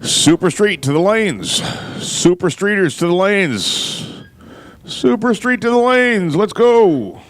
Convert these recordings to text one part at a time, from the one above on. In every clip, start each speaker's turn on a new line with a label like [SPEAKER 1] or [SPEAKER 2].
[SPEAKER 1] Super Street to the lanes. Super Streeters to the lanes. Super Street to the lanes. Let's go.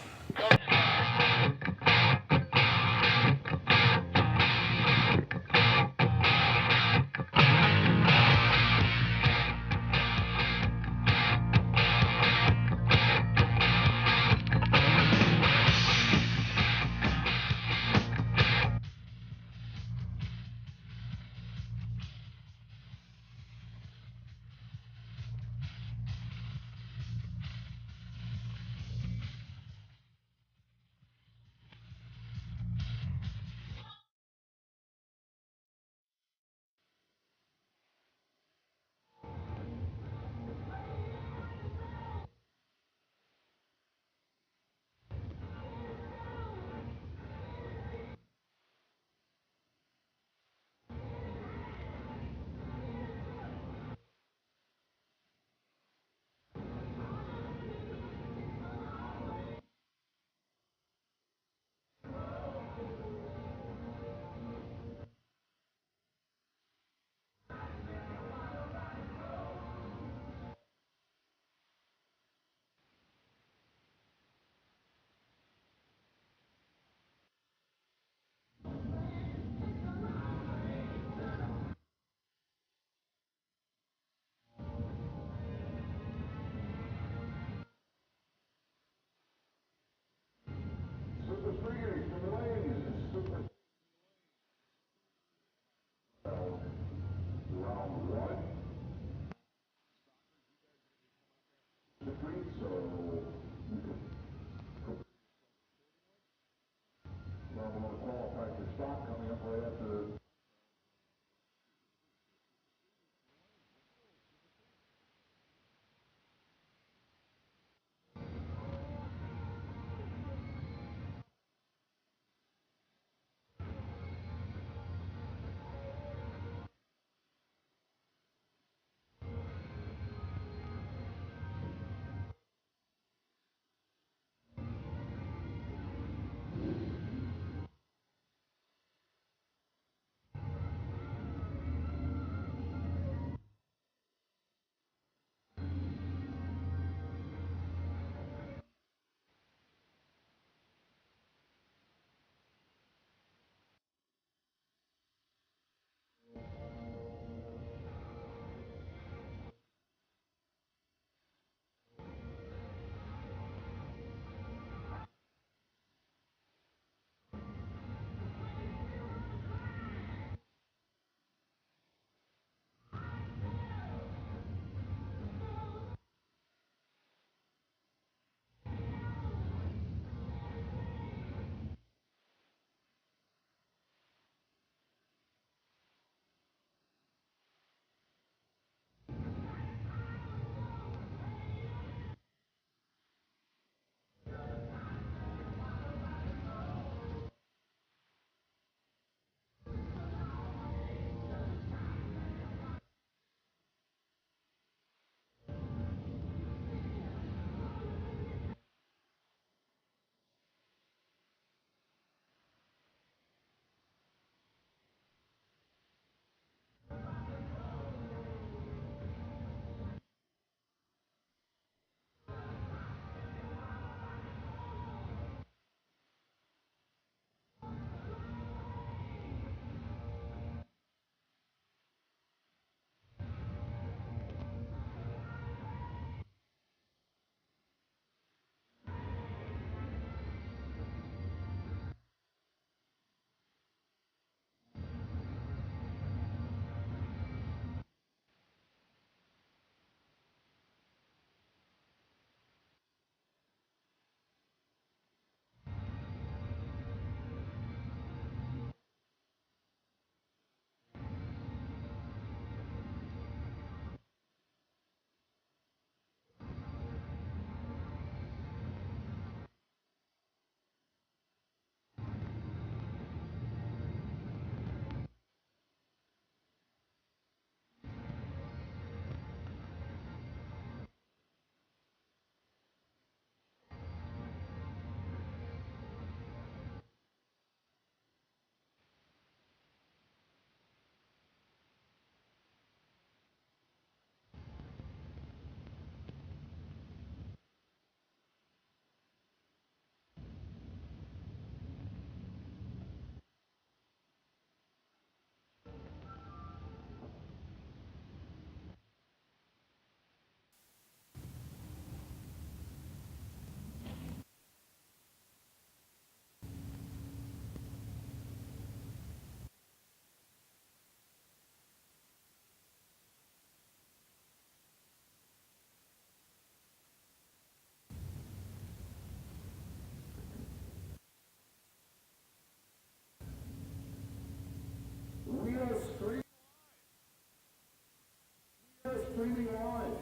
[SPEAKER 1] streaming live.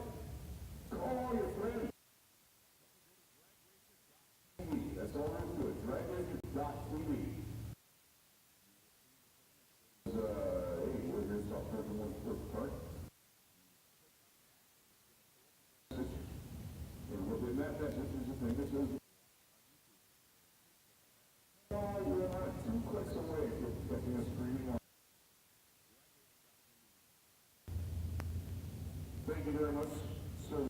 [SPEAKER 1] Call all your friends. That's all there is to it. DragRacers.tv. Hey, we're here to talk about the one first part. And what we met that, this is the thing, this is... You're not 2 clicks away from catching us streaming live. Thank you very much, sir.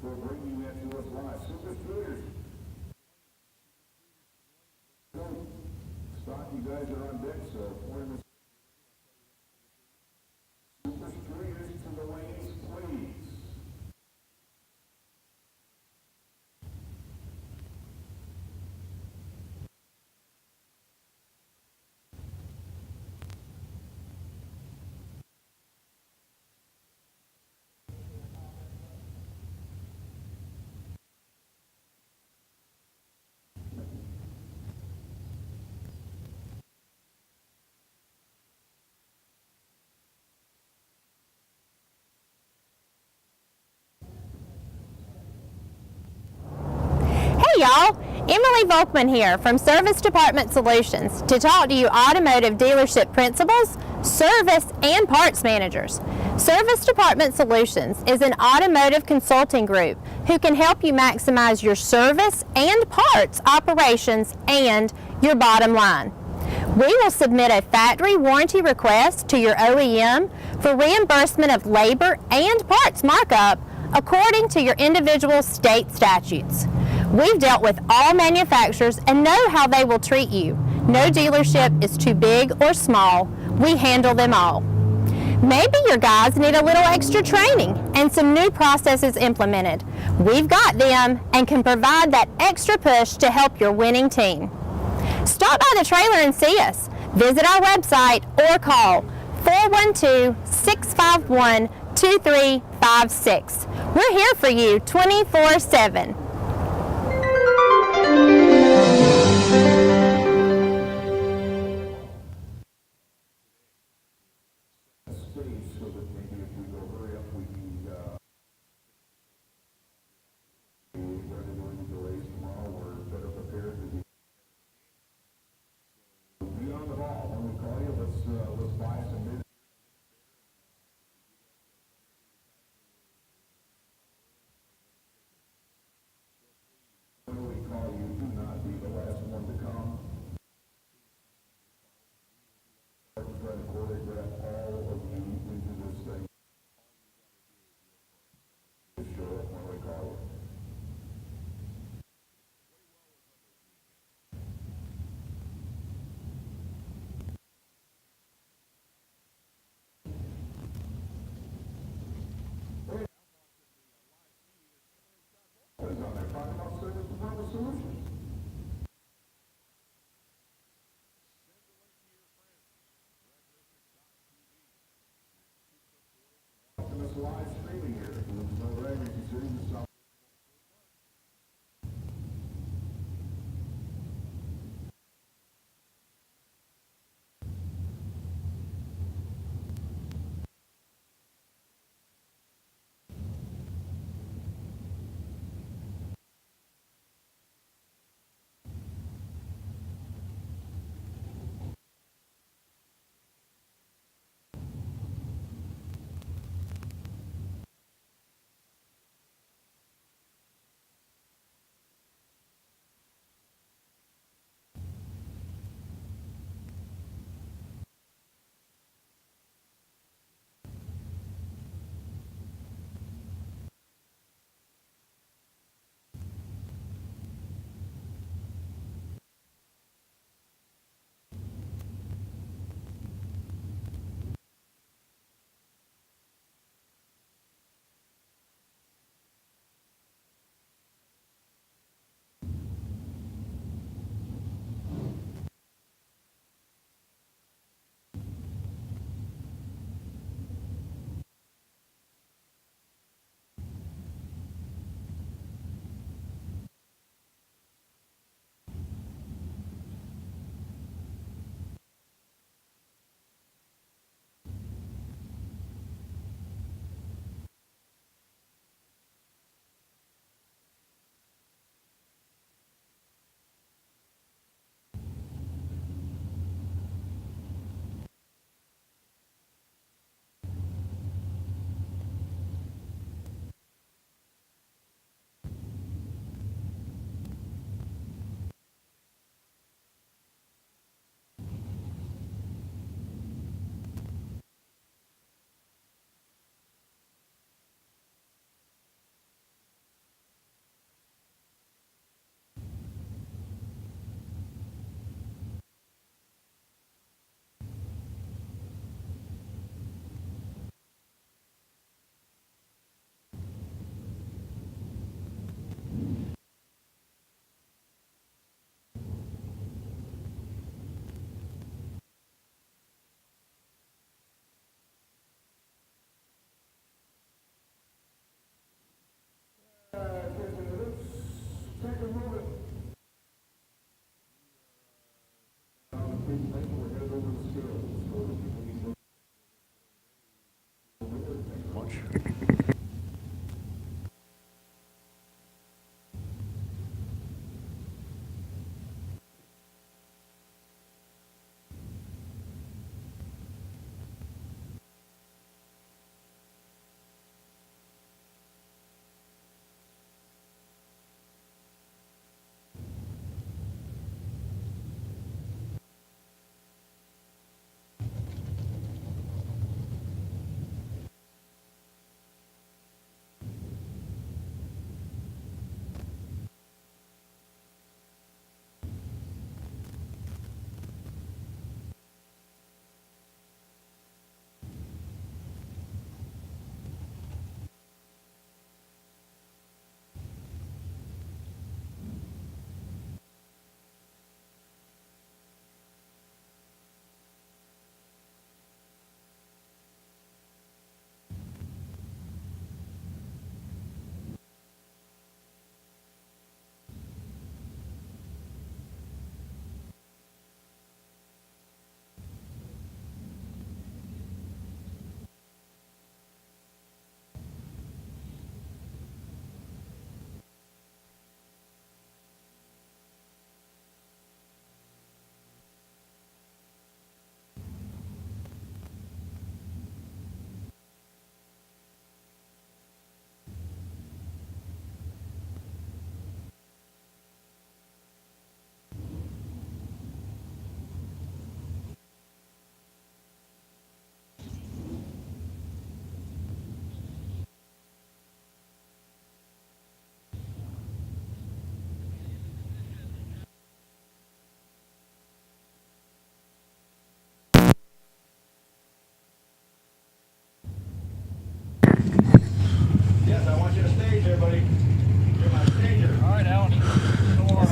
[SPEAKER 1] For bringing that to us live. Super Streeters. Stock, you guys are on deck, so Super Streeters to the lanes, please.
[SPEAKER 2] Hey y'all, Emily Volkman here from Service Department Solutions to talk to you automotive dealership principals, service, and parts managers. Service Department Solutions is an automotive consulting group who can help you maximize your service and parts operations and your bottom line. We will submit a factory warranty request to your OEM for reimbursement of labor and parts markup according to your individual state statutes. We've dealt with all manufacturers and know how they will treat you. No dealership is too big or small. We handle them all. Maybe your guys need a little extra training and some new processes implemented. We've got them and can provide that extra push to help your winning team. Stop by the trailer and see us. Visit our website or call 412-651-2356. We're here for you 24/7.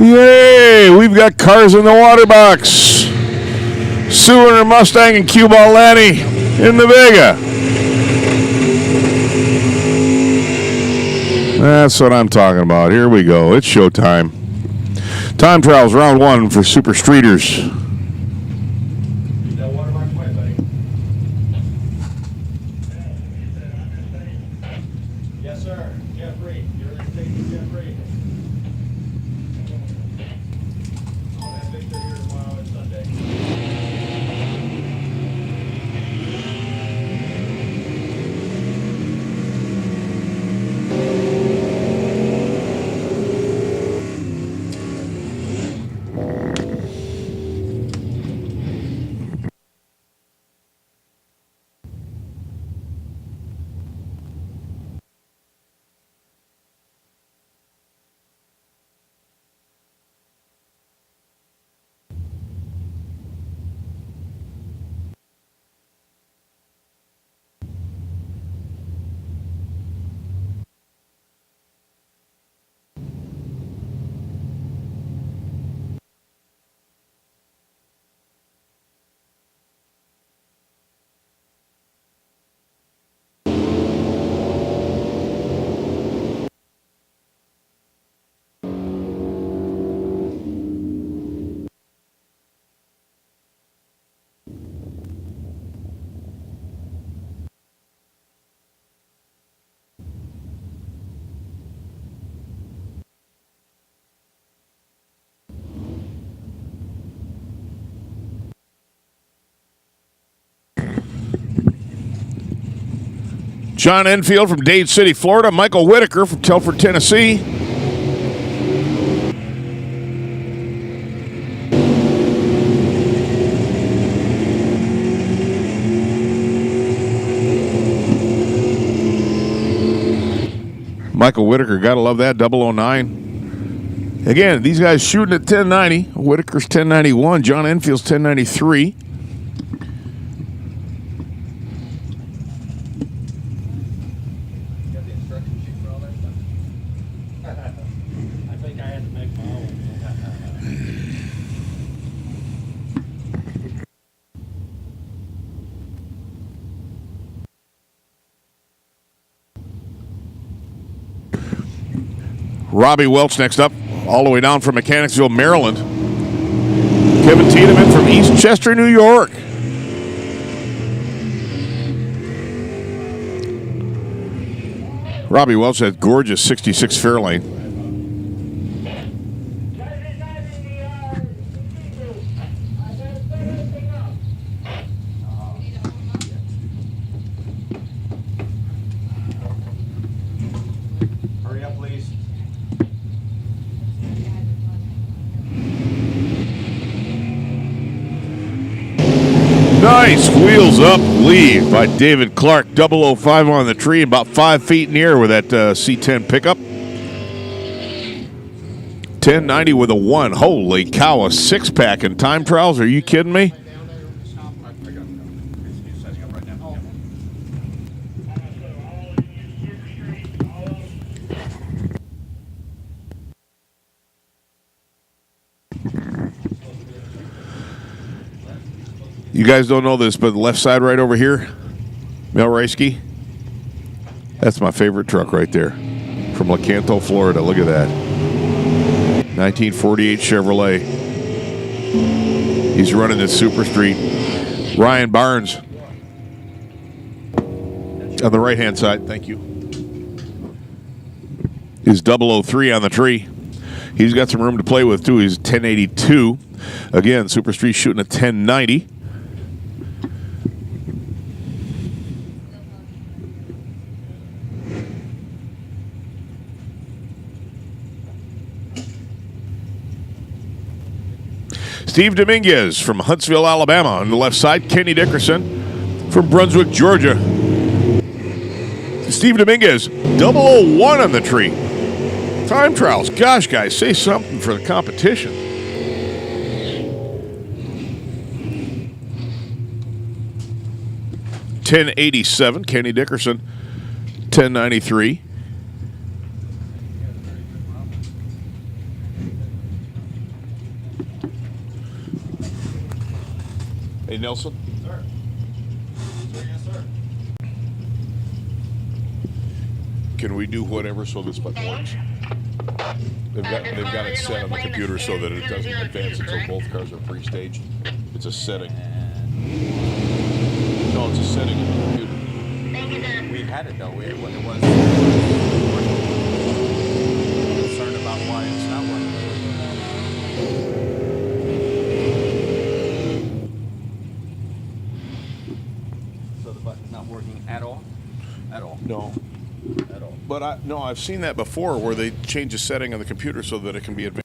[SPEAKER 1] Yay! We've got cars in the water box. Sue and her Mustang and Cue Ball Lanny in the Vega. That's what I'm talking about. Here we go. It's showtime. Time trials round one for Super Streeters.
[SPEAKER 3] Yes, sir. Jeffrey. You're in station, Jeffrey. I'll have Victor here tomorrow and Sunday.
[SPEAKER 1] John Enfield from Dade City, Florida. Michael Whitaker from Telford, Tennessee. Michael Whitaker, gotta love that, 009. Again, these guys shooting at 1090. Whitaker's 1091. John Enfield's 1093. Robbie Welch next up, all the way down from Mechanicsville, Maryland. Kevin Tiedemann from East Chester, New York. Robbie Welch, that gorgeous 66 Fairlane.
[SPEAKER 3] Hurry up, please.
[SPEAKER 1] Nice wheels up lead by David Clark. 005 on the tree, about 5 feet in the air with that C10 pickup. 1090 with a 1. Holy cow, a 6-pack in time trials? Are you kidding me? You guys don't know this, but the left side right over here, Mel Reisky, that's my favorite truck right there from Lecanto, Florida. Look at that. 1948 Chevrolet. He's running this Super Street. Ryan Barnes on the right-hand side, thank you, is 003 on the tree. He's got some room to play with, too. He's 1082. Again, Super Street shooting a 1090. Steve Dominguez from Huntsville, Alabama on the left side. Kenny Dickerson from Brunswick, Georgia. Steve Dominguez, 001 on the tree. Time trials. Gosh, guys, say something for the competition. $10.87, Kenny Dickerson. $10.93. Hey, Nelson.
[SPEAKER 3] Sir. Sir, yes, sir.
[SPEAKER 1] Can we do whatever so this button works? They've got it set on the computer so that it doesn't advance until both cars are pre-staged. It's a setting. No, it's a setting in the computer.
[SPEAKER 3] We had it though. It was concerned about why it's not working. So the button's not working at all? At all?
[SPEAKER 1] No.
[SPEAKER 3] At all.
[SPEAKER 1] But I've seen that before where they change a setting on the computer so that it can be advanced.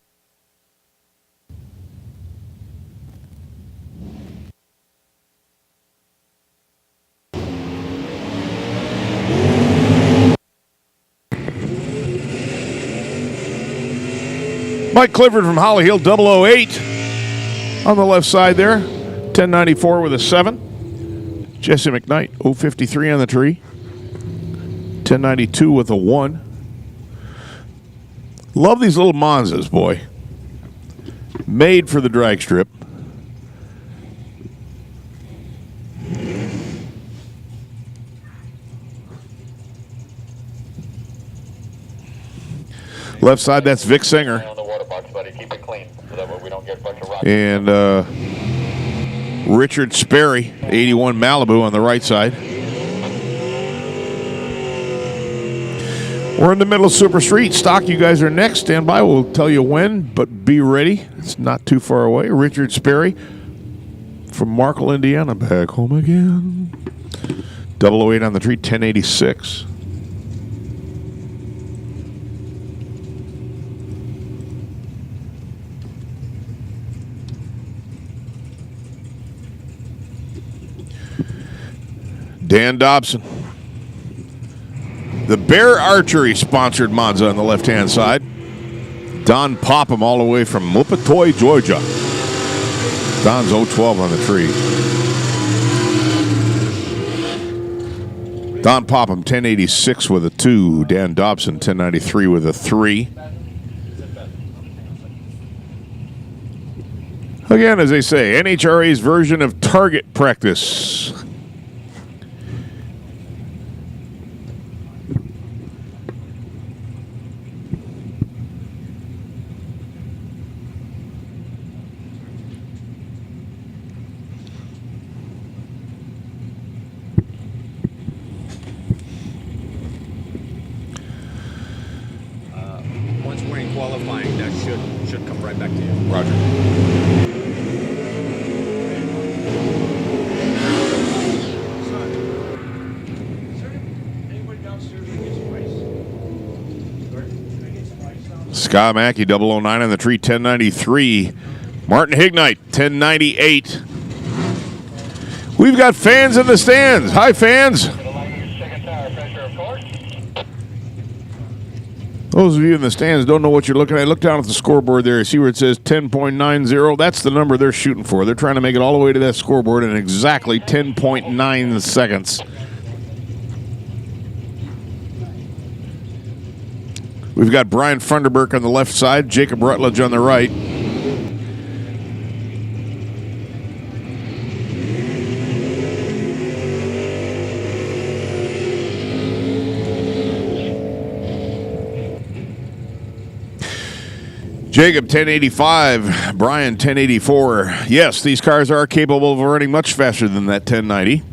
[SPEAKER 1] Mike Clifford from Holly Hill, 008 on the left side there. 1094 with a 7. Jesse McKnight, 053 on the tree. 1092 with a 1. Love these little Monzas, boy. Made for the drag strip. Left side, that's Vic Singer.
[SPEAKER 3] On the water box, buddy. Keep it clean so that way we don't get a bunch of rocks.
[SPEAKER 1] And Richard Sperry, 81 Malibu on the right side. We're in the middle of Super Street. Stock, you guys are next. Stand by. We'll tell you when, but be ready. It's not too far away. Richard Sperry from Markle, Indiana. Back home again. 008 on the tree, 1086. Dan Dobson. The Bear Archery sponsored Monza on the left-hand side. Don Popham all the way from Mupatoy, Georgia. Don's 012 on the tree. Don Popham, 1086 with a 2. Dan Dobson, 1093 with a 3. Again, as they say, NHRA's version of target practice.
[SPEAKER 4] right back to you.
[SPEAKER 1] Roger. Scott Mackey, 009 on the tree, 1093. Martin Hignite, 1098. We've got fans in the stands. Hi, fans. Those of you in the stands don't know what you're looking at. Look down at the scoreboard there. See where it says 10.90? That's the number they're shooting for. They're trying to make it all the way to that scoreboard in exactly 10.9 seconds. We've got Brian Funderburk on the left side, Jacob Rutledge on the right. Jacob, 1085. Brian, 1084. Yes, these cars are capable of running much faster than that 1090.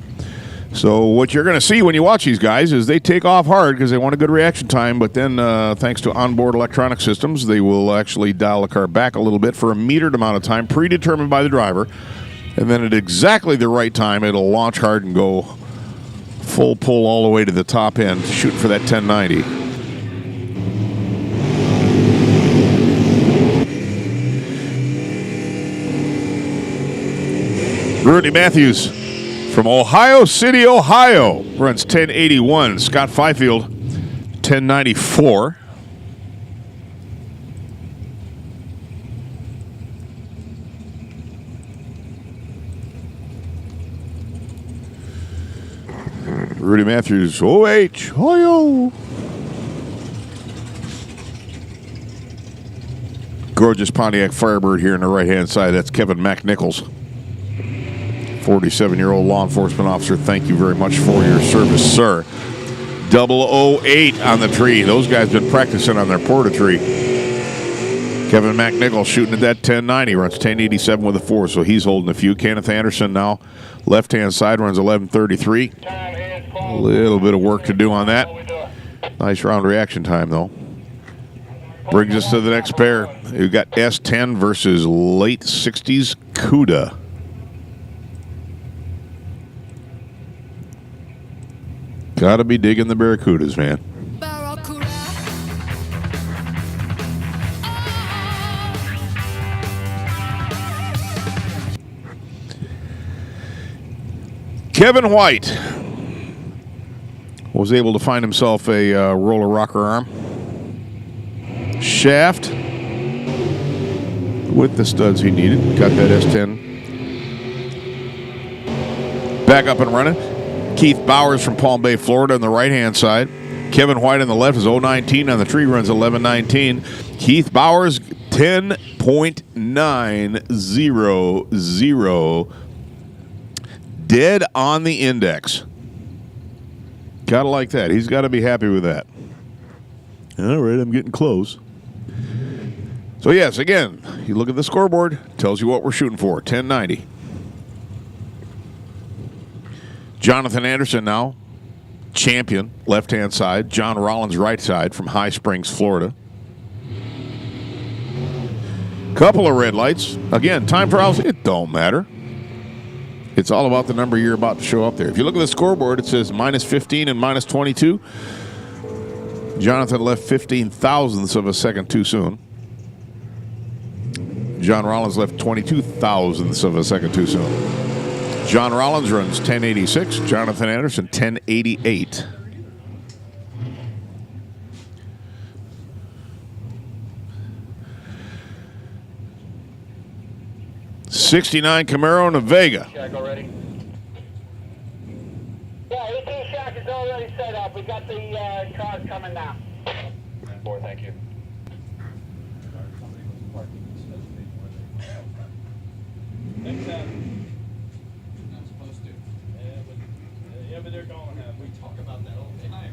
[SPEAKER 1] So what you're going to see when you watch these guys is they take off hard because they want a good reaction time, but then thanks to onboard electronic systems, they will actually dial the car back a little bit for a metered amount of time, predetermined by the driver, and then at exactly the right time, it'll launch hard and go full pull all the way to the top end, shooting for that 1090. Rudy Matthews from Ohio City, Ohio, runs 1081. Scott Fifield, 1094. Rudy Matthews, OH, Ohio. Gorgeous Pontiac Firebird here on the right-hand side. That's Kevin McNichols. 47-year-old law enforcement officer, thank you very much for your service, sir. 008 on the tree. Those guys been practicing on their porta tree. Kevin McNichols shooting at that 1090, runs 1087 with a 4, so he's holding a few. Kenneth Anderson now, left-hand side, runs 1133. A little bit of work to do on that. Nice round reaction time, though. Brings us to the next pair. We've got S10 versus late 60s CUDA. Gotta be digging the Barracudas, man. Kevin White was able to find himself a roller rocker arm shaft with the studs he needed. Got that S10 back up and running. Keith Bowers from Palm Bay, Florida on the right-hand side. Kevin White on the left is 019 on the tree, runs 1119. Keith Bowers, 10.900. Dead on the index. Gotta like that. He's got to be happy with that. All right, I'm getting close. So, yes, again, you look at the scoreboard, tells you what we're shooting for, 1090. Jonathan Anderson now, champion, left-hand side. John Rollins, right side from High Springs, Florida. Couple of red lights. Again, time trials, it don't matter. It's all about the number you're about to show up there. If you look at the scoreboard, it says minus 15 and minus 22. Jonathan left 15 thousandths of a second too soon. John Rollins left 22 thousandths of a second too soon. John Rollins runs 1086. Jonathan Anderson, 1088. '69 Camaro Nevega.
[SPEAKER 5] Shack already? Yeah, 18 Shack is already set up. We got the cars coming now. 4, thank you.
[SPEAKER 3] But they're going to have. We talk about that all the time.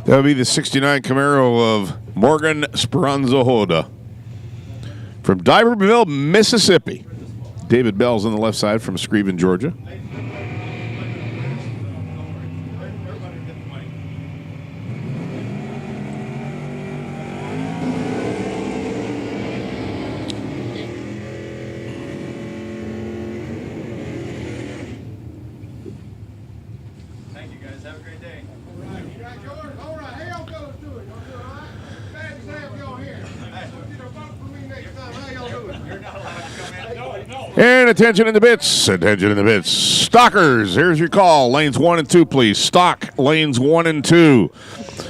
[SPEAKER 1] That would be the '69 Camaro of Morgan Speranza Hoda from Diverville, Mississippi. David Bell's on the left side from Screven, Georgia.
[SPEAKER 3] a great day.
[SPEAKER 4] You got yours? All right. How y'all fellas doing? Y'all doing all right? Glad to have y'all here. Get a vote for me next time. How y'all doing?
[SPEAKER 3] You're not allowed to come in. No.
[SPEAKER 1] And attention in the bits. Attention in the bits. Stockers, here's your call. Lanes 1 and 2, please. Stock, lanes 1 and 2.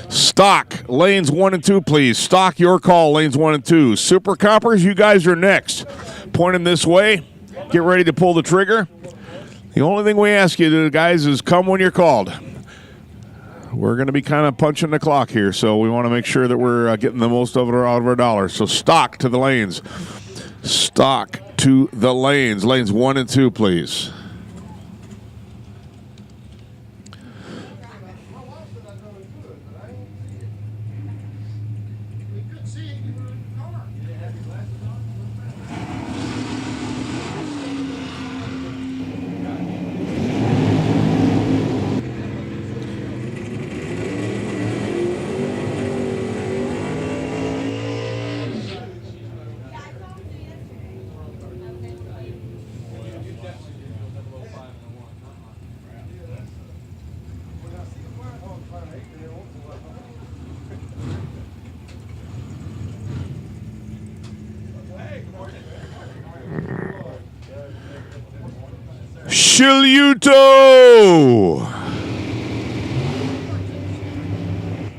[SPEAKER 1] Stock, lanes 1 and 2, please. Stock, your call, lanes 1 and 2. Super Coppers, you guys are next. Point them this way. Get ready to pull the trigger. The only thing we ask you to, guys, is come when you're called. We're going to be kind of punching the clock here, so we want to make sure that we're getting the most of it out of our dollars. So stock to the lanes. Stock to the lanes. Lanes 1 and 2, please. Shiluto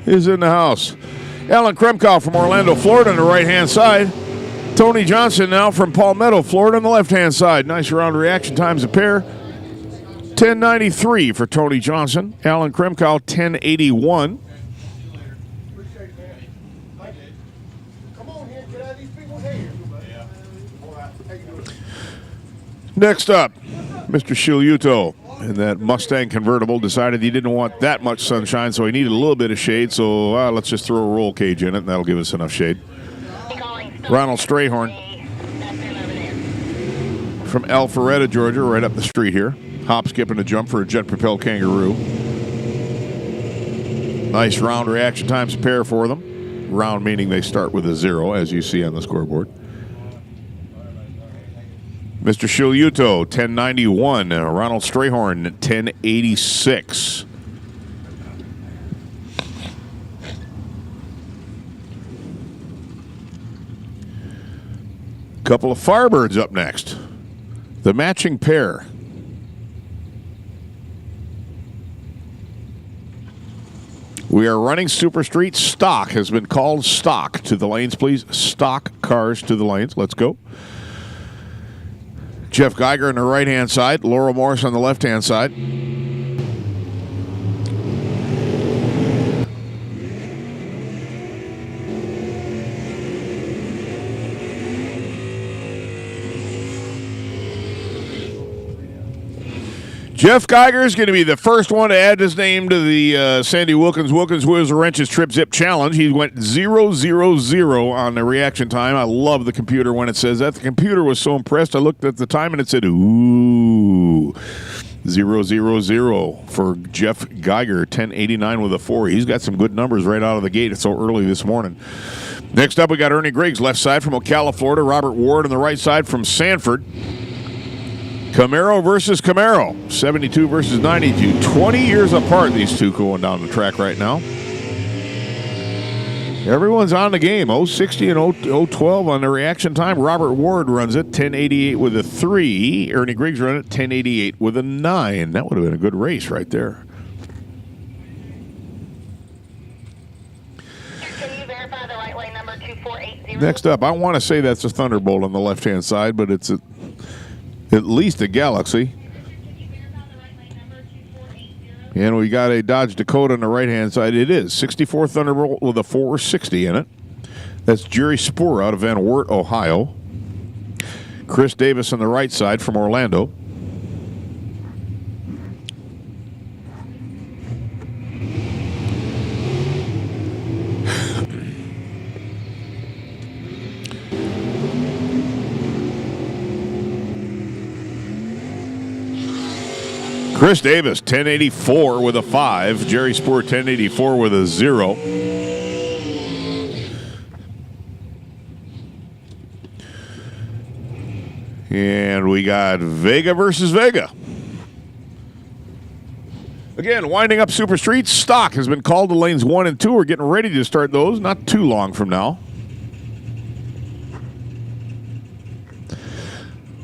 [SPEAKER 1] is in the house. Alan Kremkow from Orlando, Florida on the right-hand side. Tony Johnson now from Palmetto, Florida on the left-hand side. Nice round reaction times a pair. 1093 for Tony Johnson. Alan Kremkow, 1081.
[SPEAKER 4] Come on here. Get out of these people's hair. All right. How you doing?
[SPEAKER 1] Next up, Mr. Shiluto in that Mustang convertible decided he didn't want that much sunshine, so he needed a little bit of shade. So let's just throw a roll cage in it, and that'll give us enough shade. Ronald Strayhorn from Alpharetta, Georgia, right up the street here. Hop, skip, and a jump for a jet-propelled Kangaroo. Nice round reaction times a pair for them. Round meaning they start with a 0, as you see on the scoreboard. Mr. Shiluto, 1091. Ronald Strayhorn, 1086. Couple of Firebirds up next. The matching pair. We are running Super Street. Stock has been called. Stock to the lanes, please. Stock cars to the lanes. Let's go. Jeff Geiger on the right-hand side. Laurel Morris on the left-hand side. Jeff Geiger is going to be the first one to add his name to the Sandy Wilkins Wheels and Wrenches Trip Zip Challenge. He went 0-0-0 on the reaction time. I love the computer when it says that. The computer was so impressed. I looked at the time and it said, ooh, 0-0-0 for Jeff Geiger, 1089 with a 4. He's got some good numbers right out of the gate. It's so early this morning. Next up, we got Ernie Griggs, left side from Ocala, Florida. Robert Ward on the right side from Sanford. Camaro versus Camaro, 72 versus 92. 20 years apart, these two going down the track right now. Everyone's on the game. 060 and 012 on the reaction time. Robert Ward runs it, 1088 with a 3. Ernie Griggs run it, 1088 with a 9. That would have been a good race right there.
[SPEAKER 5] Can you verify the right lane number 2480?
[SPEAKER 1] Next up, I want to say that's a Thunderbolt on the left-hand side, but it's at least a Galaxy. And we got a Dodge Dakota on the right-hand side. It is 64 Thunderbolt with a 460 in it. That's Jerry Spoor out of Van Wert, Ohio. Chris Davis on the right side from Orlando. Chris Davis, 1084 with a 5. Jerry Spoor, 1084 with a 0. And we got Vega versus Vega. Again, winding up Super Streets. Stock has been called to lanes 1 and 2. We're getting ready to start those not too long from now.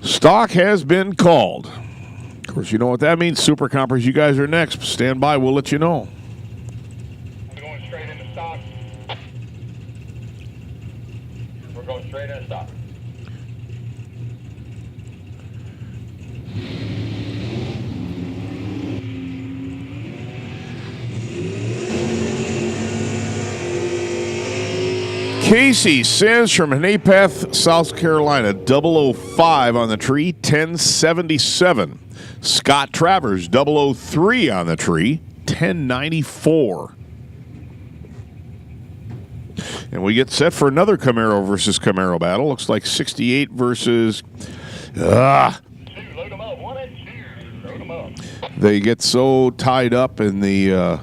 [SPEAKER 1] Stock has been called. Of course, you know what that means. Super Compers, you guys are next. Stand by. We'll let you know.
[SPEAKER 5] We're going straight into stock. We're going straight into stock.
[SPEAKER 1] Casey Sins from Napeth, South Carolina, 005 on the tree, 1077. Scott Travers, 003 on the tree, 1094. And we get set for another Camaro versus Camaro battle. Looks like 68 versus...
[SPEAKER 5] Load them up. 1 and 2. Load them up.
[SPEAKER 1] They get so tied up in the...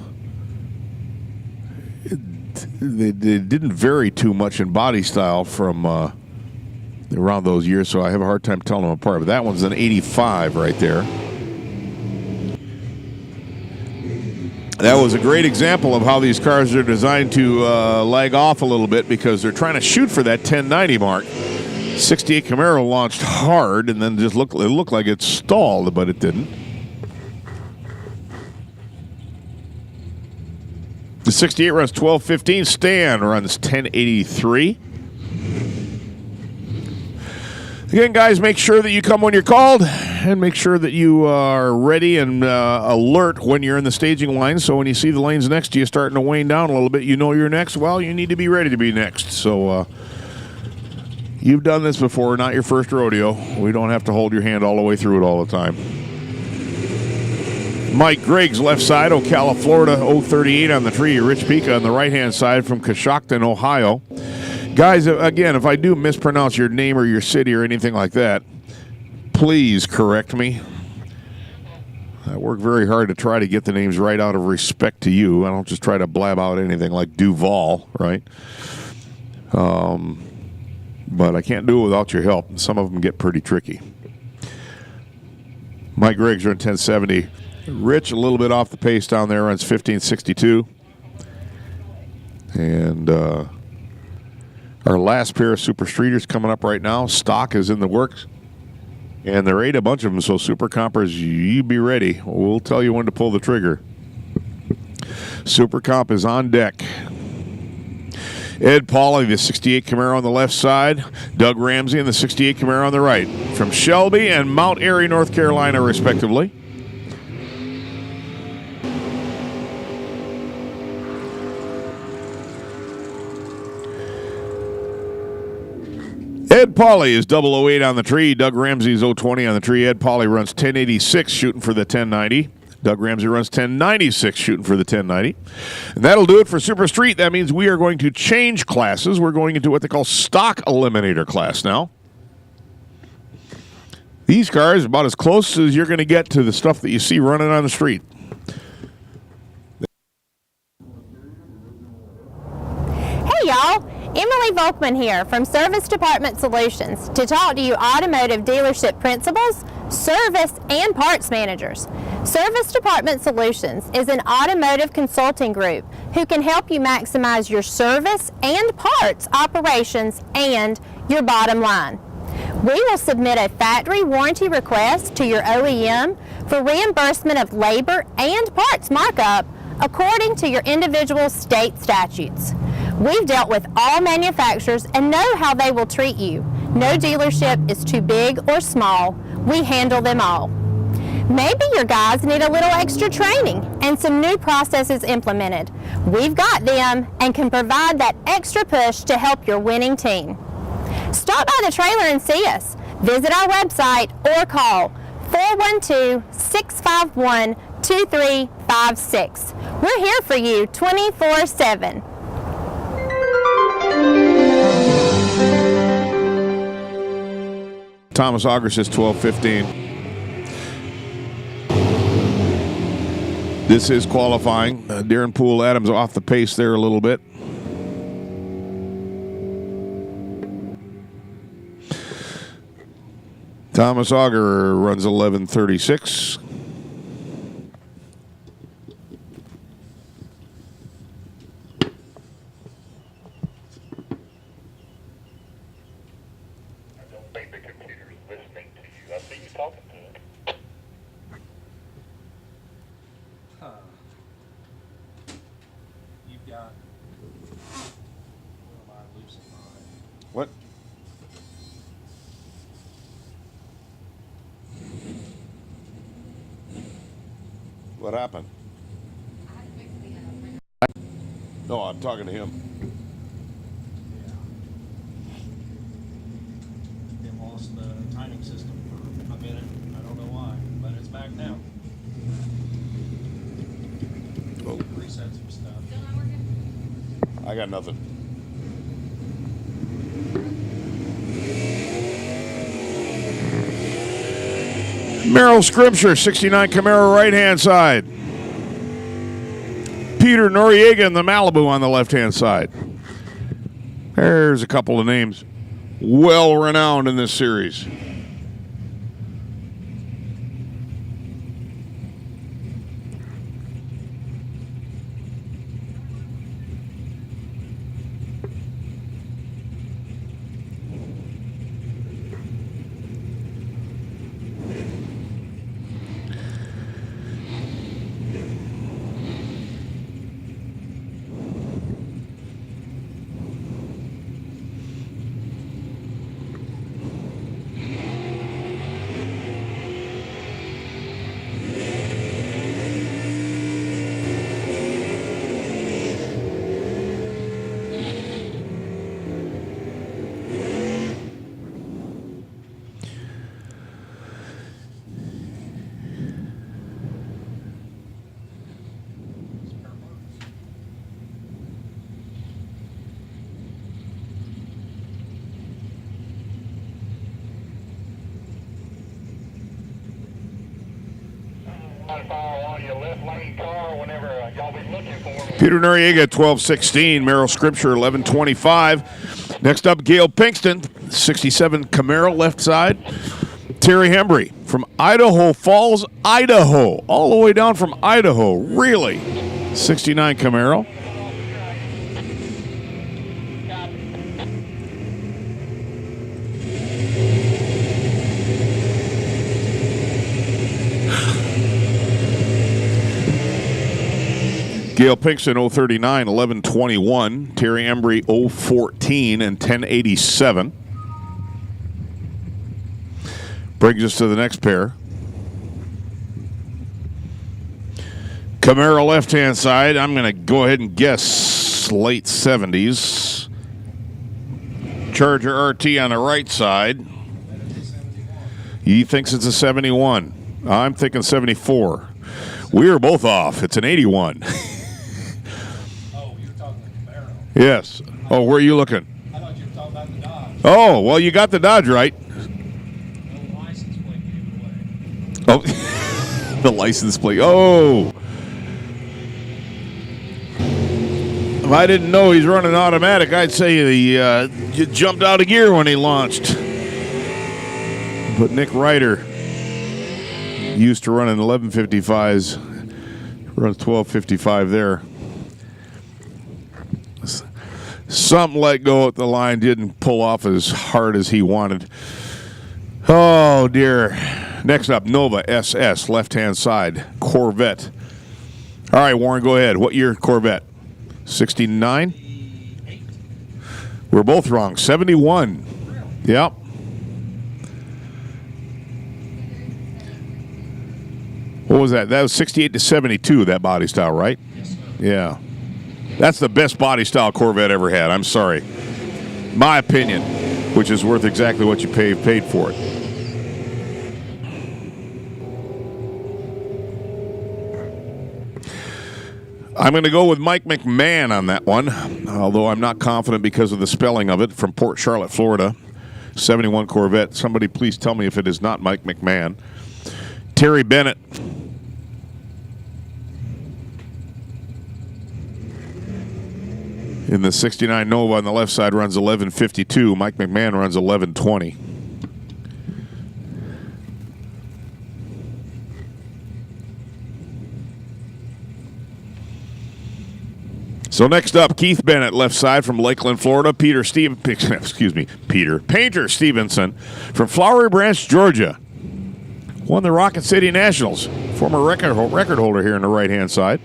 [SPEAKER 1] They didn't vary too much in body style from around those years, so I have a hard time telling them apart. But that one's an 85 right there. That was a great example of how these cars are designed to lag off a little bit because they're trying to shoot for that 1090 mark. 68 Camaro launched hard and then just looked like it stalled, but it didn't. The 68 runs 12:15. Stan runs 10:83. Again, guys, make sure that you come when you're called and make sure that you are ready and alert when you're in the staging line. So when you see the lanes next to you starting to wane down a little bit, you know you're next. Well, you need to be ready to be next. So you've done this before, not your first rodeo. We don't have to hold your hand all the way through it all the time. Mike Griggs, left side, Ocala, Florida, 038 on the tree. Rich Pica on the right-hand side from Coshocton, Ohio. Guys, again, if I do mispronounce your name or your city or anything like that, please correct me. I work very hard to try to get the names right out of respect to you. I don't just try to blab out anything like Duval, right? But I can't do it without your help. Some of them get pretty tricky. Mike Griggs runs 1070. Rich, a little bit off the pace down there, runs 1562. And our last pair of Super Streeters coming up right now. Stock is in the works. And there ain't a bunch of them, so Super Compers, you be ready. We'll tell you when to pull the trigger. Super Comp is on deck. Ed Pauley, the 68 Camaro on the left side. Doug Ramsey and the 68 Camaro on the right. From Shelby and Mount Airy, North Carolina, respectively. Ed Pauley is 008 on the tree. Doug Ramsey is 020 on the tree. Ed Pauley runs 1086 shooting for the 1090. Doug Ramsey runs 1096 shooting for the 1090. And that'll do it for Super Street. That means we are going to change classes. We're going into what they call stock eliminator class now. These cars are about as close as you're going to get to the stuff that you see running on the street.
[SPEAKER 2] Hey, y'all. Emily Volkman here from Service Department Solutions to talk to you automotive dealership principals, service, and parts managers. Service Department Solutions is an automotive consulting group who can help you maximize your service and parts operations and your bottom line. We will submit a factory warranty request to your OEM for reimbursement of labor and parts markup according to your individual state statutes. We've dealt with all manufacturers and know how they will treat you. No dealership is too big or small. We handle them all. Maybe your guys need a little extra training and some new processes implemented. We've got them and can provide that extra push to help your winning team. Stop by the trailer and see us. Visit our website or call 412-651-2356. We're here for you 24/7.
[SPEAKER 1] Thomas Auger says 12:15. This is qualifying. Darren Poole Adams off the pace there a little bit. Thomas Auger runs 11:36.
[SPEAKER 5] talking to?
[SPEAKER 3] You've got. Where am I losing mine?
[SPEAKER 1] What? What happened? No, I'm talking to him.
[SPEAKER 3] Yeah. It lost the timing system for a minute. I don't know why, but it's back now.
[SPEAKER 1] Oh,
[SPEAKER 3] Reset some stuff.
[SPEAKER 1] I got nothing. Merrill Scripture, 69 Camaro right-hand side. Peter Noriega in the Malibu on the left-hand side. There's a couple of names well-renowned in this series. Peter Noriega, 1216. Merrill Scripture, 1125. Next up, Gail Pinkston, 67 Camaro, left side. Terry Hembry from Idaho Falls, Idaho. All the way down from Idaho, really. 69 Camaro. Gail Pinkston, 039, 1121. Terry Embry, 014 and 1087. Brings us to the next pair. Camaro left-hand side. I'm going to go ahead and guess late 70s. Charger RT on the right side. He thinks it's a 71. I'm thinking 74. We are both off. It's an 81. Yes. Oh, where are you looking?
[SPEAKER 3] I thought you were talking about the Dodge.
[SPEAKER 1] Oh, well, you got the Dodge right.
[SPEAKER 3] No license plate gave it away.
[SPEAKER 1] Oh, the license plate. Oh. If I didn't know he's running automatic, I'd say he jumped out of gear when he launched. But Nick Ryder used to run in 1155s. Runs 1255 there. Something let go at the line, didn't pull off as hard as he wanted. Oh, dear. Next up, Nova SS, left-hand side, Corvette. All right, Warren, go ahead. What year Corvette? 69? We're both wrong. 71. Yep. What was that? That was 68 to 72, that body style, right?
[SPEAKER 3] Yes, sir.
[SPEAKER 1] Yeah. That's the best body style Corvette ever had. I'm sorry. My opinion, which is worth exactly what you paid for it. I'm going to go with Mike McMahon on that one, although I'm not confident because of the spelling of it, from Port Charlotte, Florida. 71 Corvette. Somebody please tell me if it is not Mike McMahon. Terry Bennett. In the 69 Nova on the left side runs 11:52. Mike McMahon runs 11:20. So next up, Keith Bennett, left side from Lakeland, Florida. Painter Stevenson from Flowery Branch, Georgia. Won the Rocket City Nationals. Former record holder here on the right-hand side.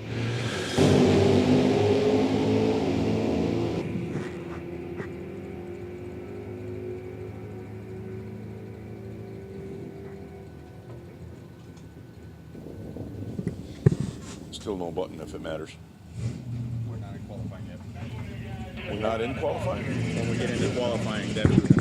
[SPEAKER 1] Still no button if it matters.
[SPEAKER 6] We're not in qualifying yet.
[SPEAKER 1] We're not in qualifying?
[SPEAKER 6] When we get into qualifying, then we're gonna.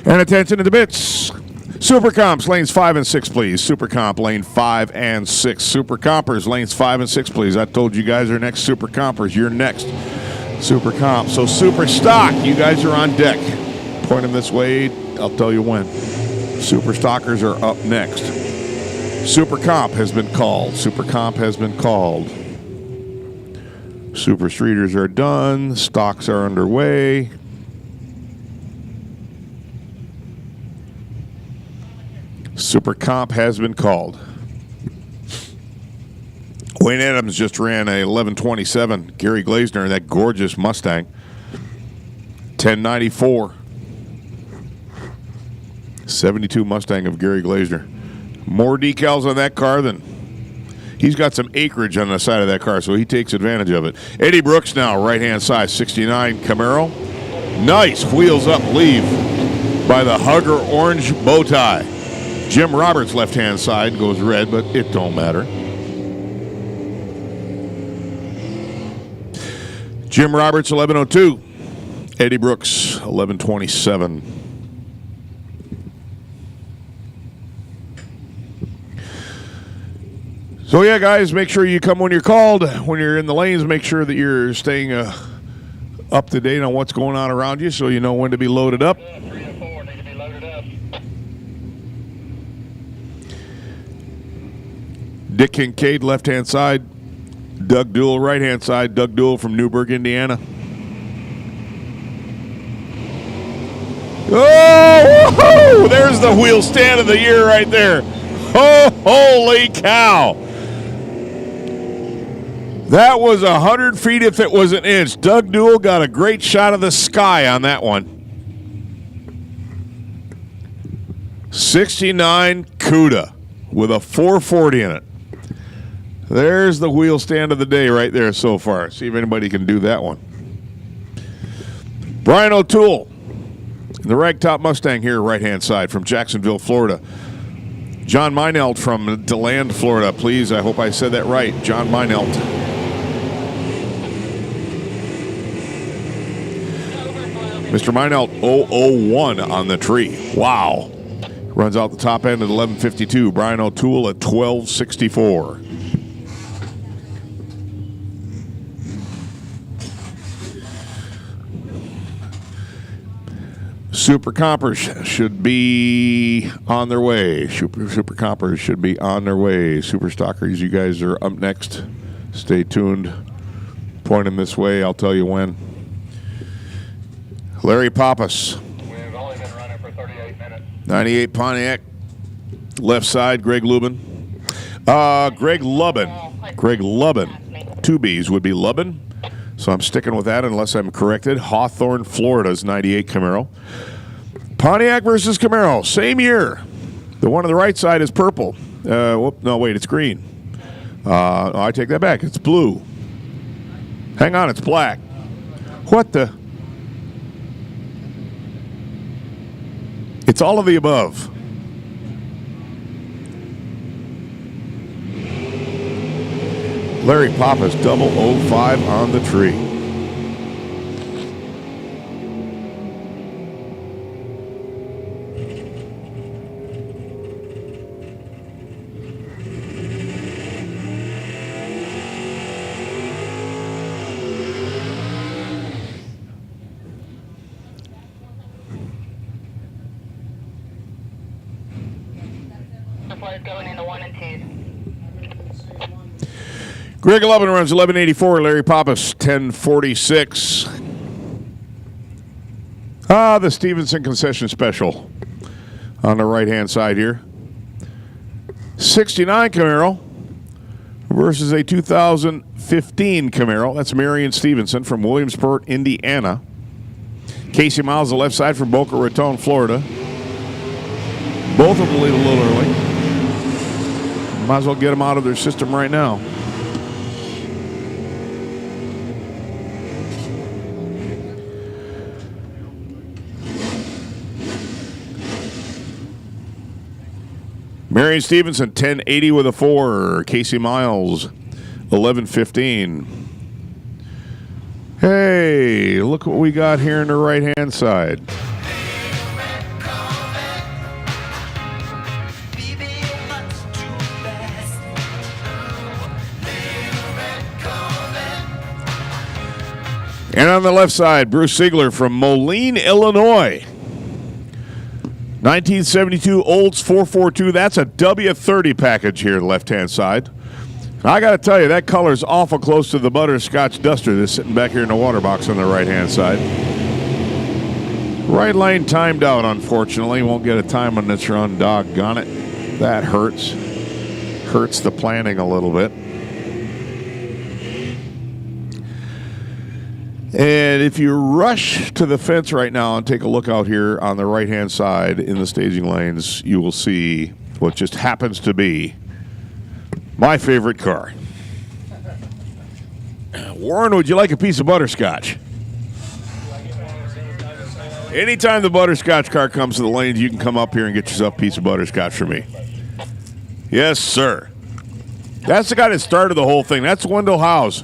[SPEAKER 1] And attention to the bits. Super Comps, lanes 5 and 6, please. Super Comp, lane 5 and 6. Super Compers, lanes 5 and 6, please. I told you guys are next. Super Compers, you're next. Super Comp. So Super Stock, you guys are on deck. Point them this way, I'll tell you when. Super Stockers are up next. Super Comp has been called. Super Comp has been called. Super Streeters are done. Stocks are underway. Super Comp has been called. Wayne Adams just ran a 11:27. Gary Glazner in that gorgeous Mustang. 10:94. 72 Mustang of Gary Glazner. More decals on that car than... He's got some acreage on the side of that car, so he takes advantage of it. Eddie Brooks now, right-hand side, 69 Camaro. Nice wheels up leave by the Hugger orange bow tie. Jim Roberts' left-hand side goes red, but it don't matter. Jim Roberts, 11:02. Eddie Brooks, 11:27. So, yeah, guys, make sure you come when you're called. When you're in the lanes, make sure that you're staying up to date on what's going on around you so you know when to be loaded up.
[SPEAKER 5] 3 and 4 need to be loaded up.
[SPEAKER 1] Dick Kincaid, left-hand side. Doug Duell, right-hand side. Doug Duell from Newburgh, Indiana. Oh, woohoo! There's the wheel stand of the year right there. Oh, holy cow. That was 100 feet if it was an inch. Doug Duell got a great shot of the sky on that one. 69 CUDA with a 440 in it. There's the wheel stand of the day right there so far. See if anybody can do that one. Brian O'Toole, the ragtop Mustang here, right-hand side from Jacksonville, Florida. John Meinelt from DeLand, Florida, please. I hope I said that right. John Meinelt. Mr. Meinelt, 001 on the tree. Wow. Runs out the top end at 11:52. Brian O'Toole at 12:64. Super Compers should be on their way. Super Compers should be on their way. Super Stockers, you guys are up next. Stay tuned. Point them this way. I'll tell you when. Larry Pappas.
[SPEAKER 5] We've only been running for 38 minutes.
[SPEAKER 1] 98 Pontiac. Left side, Greg Lubin. Greg Lubin. 2 B's would be Lubin. So I'm sticking with that unless I'm corrected. Hawthorne, Florida's 98 Camaro. Pontiac versus Camaro, same year. The one on the right side is purple. No, wait, it's green. I take that back. It's blue. Hang on, it's black. What the? It's all of the above. Larry Pappas, 005 on the tree.
[SPEAKER 5] Going into 1 and 2.
[SPEAKER 1] Greg 11 runs 1184. Larry Pappas 1046. The Stevenson concession special on the right-hand side here. 69 Camaro versus a 2015 Camaro. That's Marion Stevenson from Williamsport, Indiana. Casey Miles, the left side from Boca Raton, Florida. Both of them lead a little early. Might as well get them out of their system right now. Marion Stevenson, 1080 with a 4. Casey Miles, 1115. Hey, look what we got here on the right-hand side. And on the left side, Bruce Siegler from Moline, Illinois. 1972 Olds 442. That's a W30 package here, left-hand side. I got to tell you, that color's awful close to the butterscotch duster that's sitting back here in the water box on the right-hand side. Right lane timed out, unfortunately. Won't get a time on this run. Doggone it. That hurts. Hurts the planning a little bit. And if you rush to the fence right now and take a look out here on the right-hand side in the staging lanes, you will see what just happens to be my favorite car. Warren, would you like a piece of butterscotch? Anytime the butterscotch car comes to the lanes, you can come up here and get yourself a piece of butterscotch for me. Yes, sir. That's the guy that started the whole thing. That's Wendell Howes.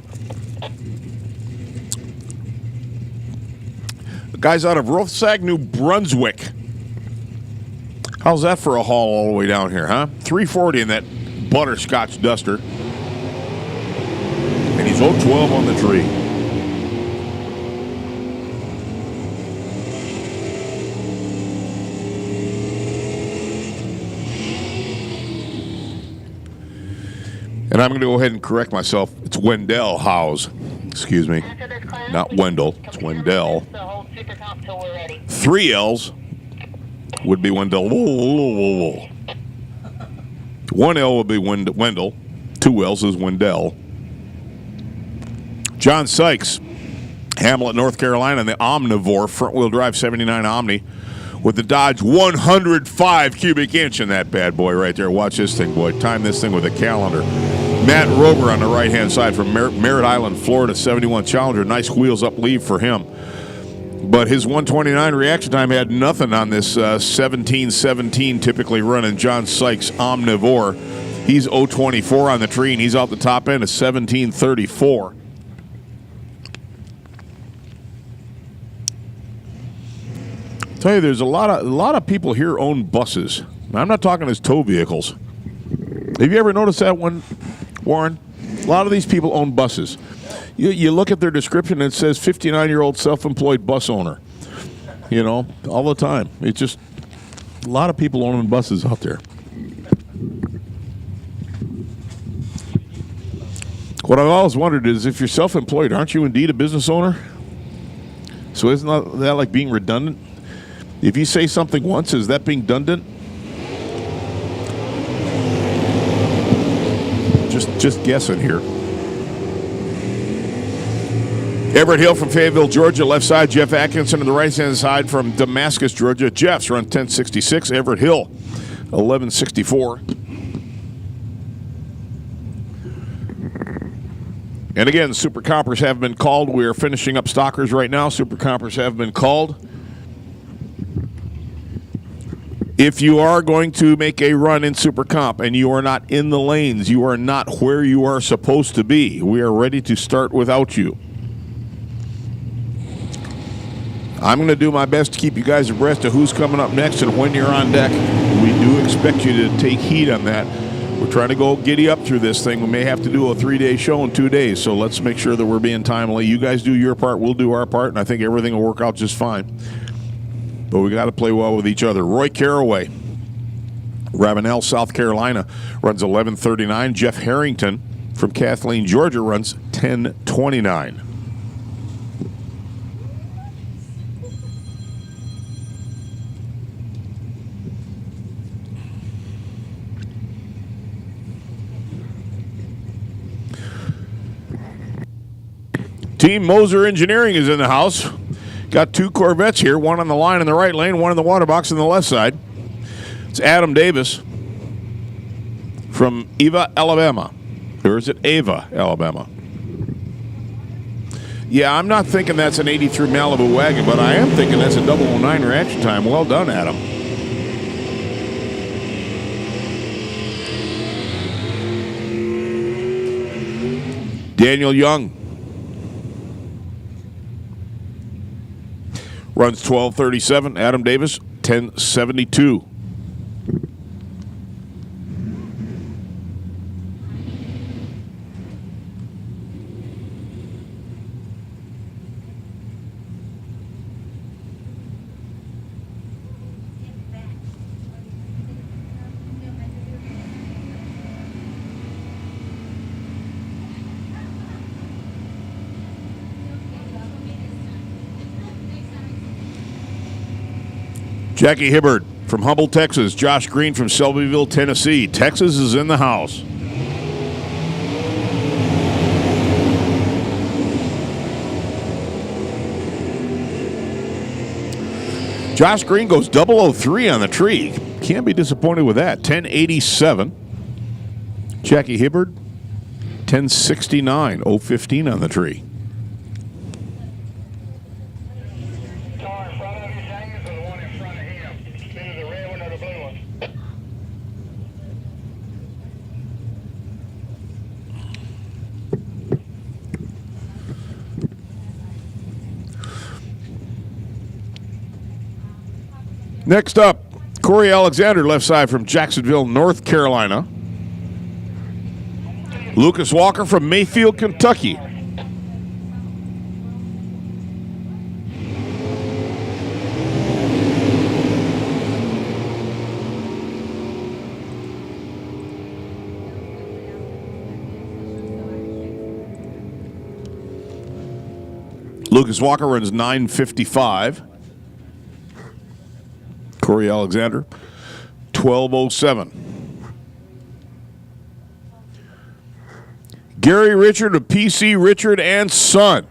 [SPEAKER 1] The guy's out of Rothsag, New Brunswick. How's that for a haul all the way down here, huh? 340 in that butterscotch duster. And he's 012 on the tree. And I'm going to go ahead and correct myself. It's Wendell Howes. Excuse me. Not Wendell. It's Wendell. 3 L's would be Wendell. Whoa. 1 L would be Wendell. 2 L's is Wendell. John Sykes, Hamlet, North Carolina, the Omnivore front-wheel drive 79 Omni with the Dodge 105 cubic inch in that bad boy right there. Watch this thing, boy. Time this thing with a calendar. Matt Rober on the right-hand side from Merritt Island, Florida, 71 Challenger. Nice wheels up leave for him. But his 129 reaction time had nothing on this 17-17 typically running John Sykes Omnivore. He's 024 on the tree, and he's out the top end of 1734. I'll tell you, there's a lot of people here own buses. I'm not talking as tow vehicles. Have you ever noticed that one, Warren? A lot of these people own buses. You look at their description and it says 59-year-old self-employed bus owner. You know, all the time. It's just a lot of people owning buses out there. What I've always wondered is if you're self-employed, aren't you indeed a business owner? So isn't that like being redundant? If you say something once, is that being redundant? Just guessing here. Everett Hill from Fayetteville, Georgia, left side. Jeff Atkinson on the right-hand side from Damascus, Georgia. Jeff's run 1066. Everett Hill, 1164. And again, Super Compers have been called. We are finishing up stockers right now. Super Compers have been called. If you are going to make a run in Super Comp and you are not in the lanes, you are not where you are supposed to be, we are ready to start without you. I'm going to do my best to keep you guys abreast of who's coming up next and when you're on deck. We do expect you to take heed on that. We're trying to go giddy up through this thing. We may have to do a 3-day show in 2 days, so let's make sure that we're being timely. You guys do your part, we'll do our part, and I think everything will work out just fine. But we got to play well with each other. Roy Carraway, Ravenel, South Carolina, runs 11:39. Jeff Harrington from Kathleen, Georgia, runs 10:29. Team Moser Engineering is in the house. Got 2 Corvettes here, one on the line in the right lane, one in the water box on the left side. It's Adam Davis from Eva, Alabama. Or is it Ava, Alabama? Yeah, I'm not thinking that's an 83 Malibu wagon, but I am thinking that's a 009 reaction time. Well done, Adam. Daniel Young runs 12:37. Adam Davis, 10:72. Jackie Hibbard from Humble, Texas. Josh Green from Shelbyville, Tennessee. Texas is in the house. Josh Green goes 003 on the tree. Can't be disappointed with that. 1087. Jackie Hibbard, 1069. 015 on the tree.
[SPEAKER 5] Car in front of you, James, or the one in front of him? Either the red one or the blue one.
[SPEAKER 1] Next up, Corey Alexander, left side from Jacksonville, North Carolina. Lucas Walker from Mayfield, Kentucky. Lucas Walker runs 9:55. Corey Alexander, 12:07. Gary Richard of PC Richard and Son,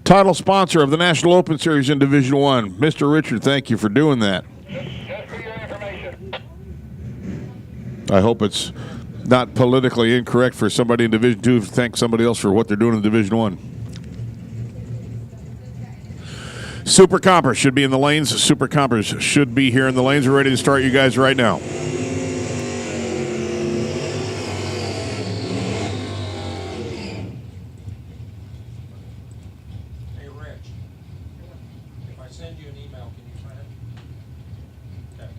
[SPEAKER 1] title sponsor of the National Open Series in Division I. Mr. Richard, thank you for doing that.
[SPEAKER 5] Just for your information.
[SPEAKER 1] I hope it's not politically incorrect for somebody in Division II to thank somebody else for what they're doing in Division I. Super Compers should be in the lanes. Super Compers should be here in the lanes. We're ready to start you guys right now.
[SPEAKER 3] Hey, Rich, if I send you an email, can you sign it? Okay.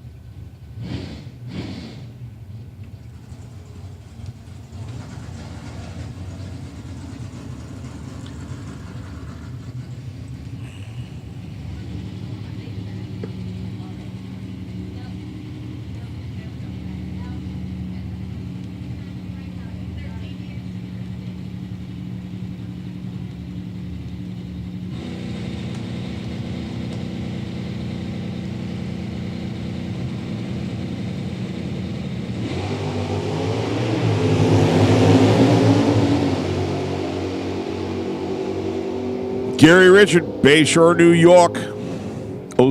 [SPEAKER 1] Gary Richard, Bayshore, New York.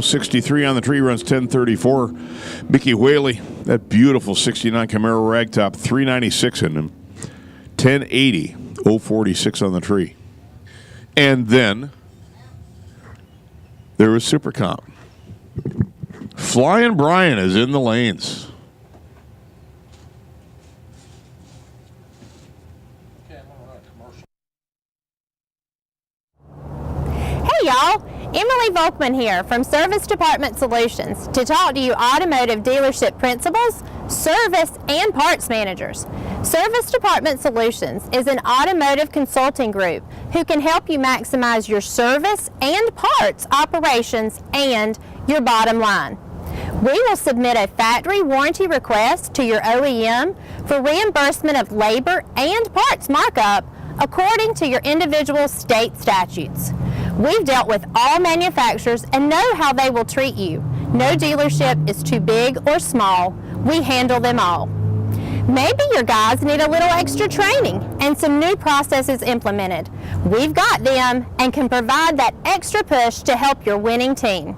[SPEAKER 1] 063 on the tree, runs 1034. Mickey Whaley, that beautiful 69 Camaro ragtop, 396 in him. 1080, 046 on the tree. And then there was Super Comp. Flying Brian is in the lanes.
[SPEAKER 3] Okay, I'm gonna run a commercial.
[SPEAKER 2] Hey y'all, Emily Volkman here from Service Department Solutions to talk to you automotive dealership principals, service, and parts managers. Service Department Solutions is an automotive consulting group who can help you maximize your service and parts operations and your bottom line. We will submit a factory warranty request to your OEM for reimbursement of labor and parts markup according to your individual state statutes. We've dealt with all manufacturers and know how they will treat you. No dealership is too big or small. We handle them all. Maybe your guys need a little extra training and some new processes implemented. We've got them and can provide that extra push to help your winning team.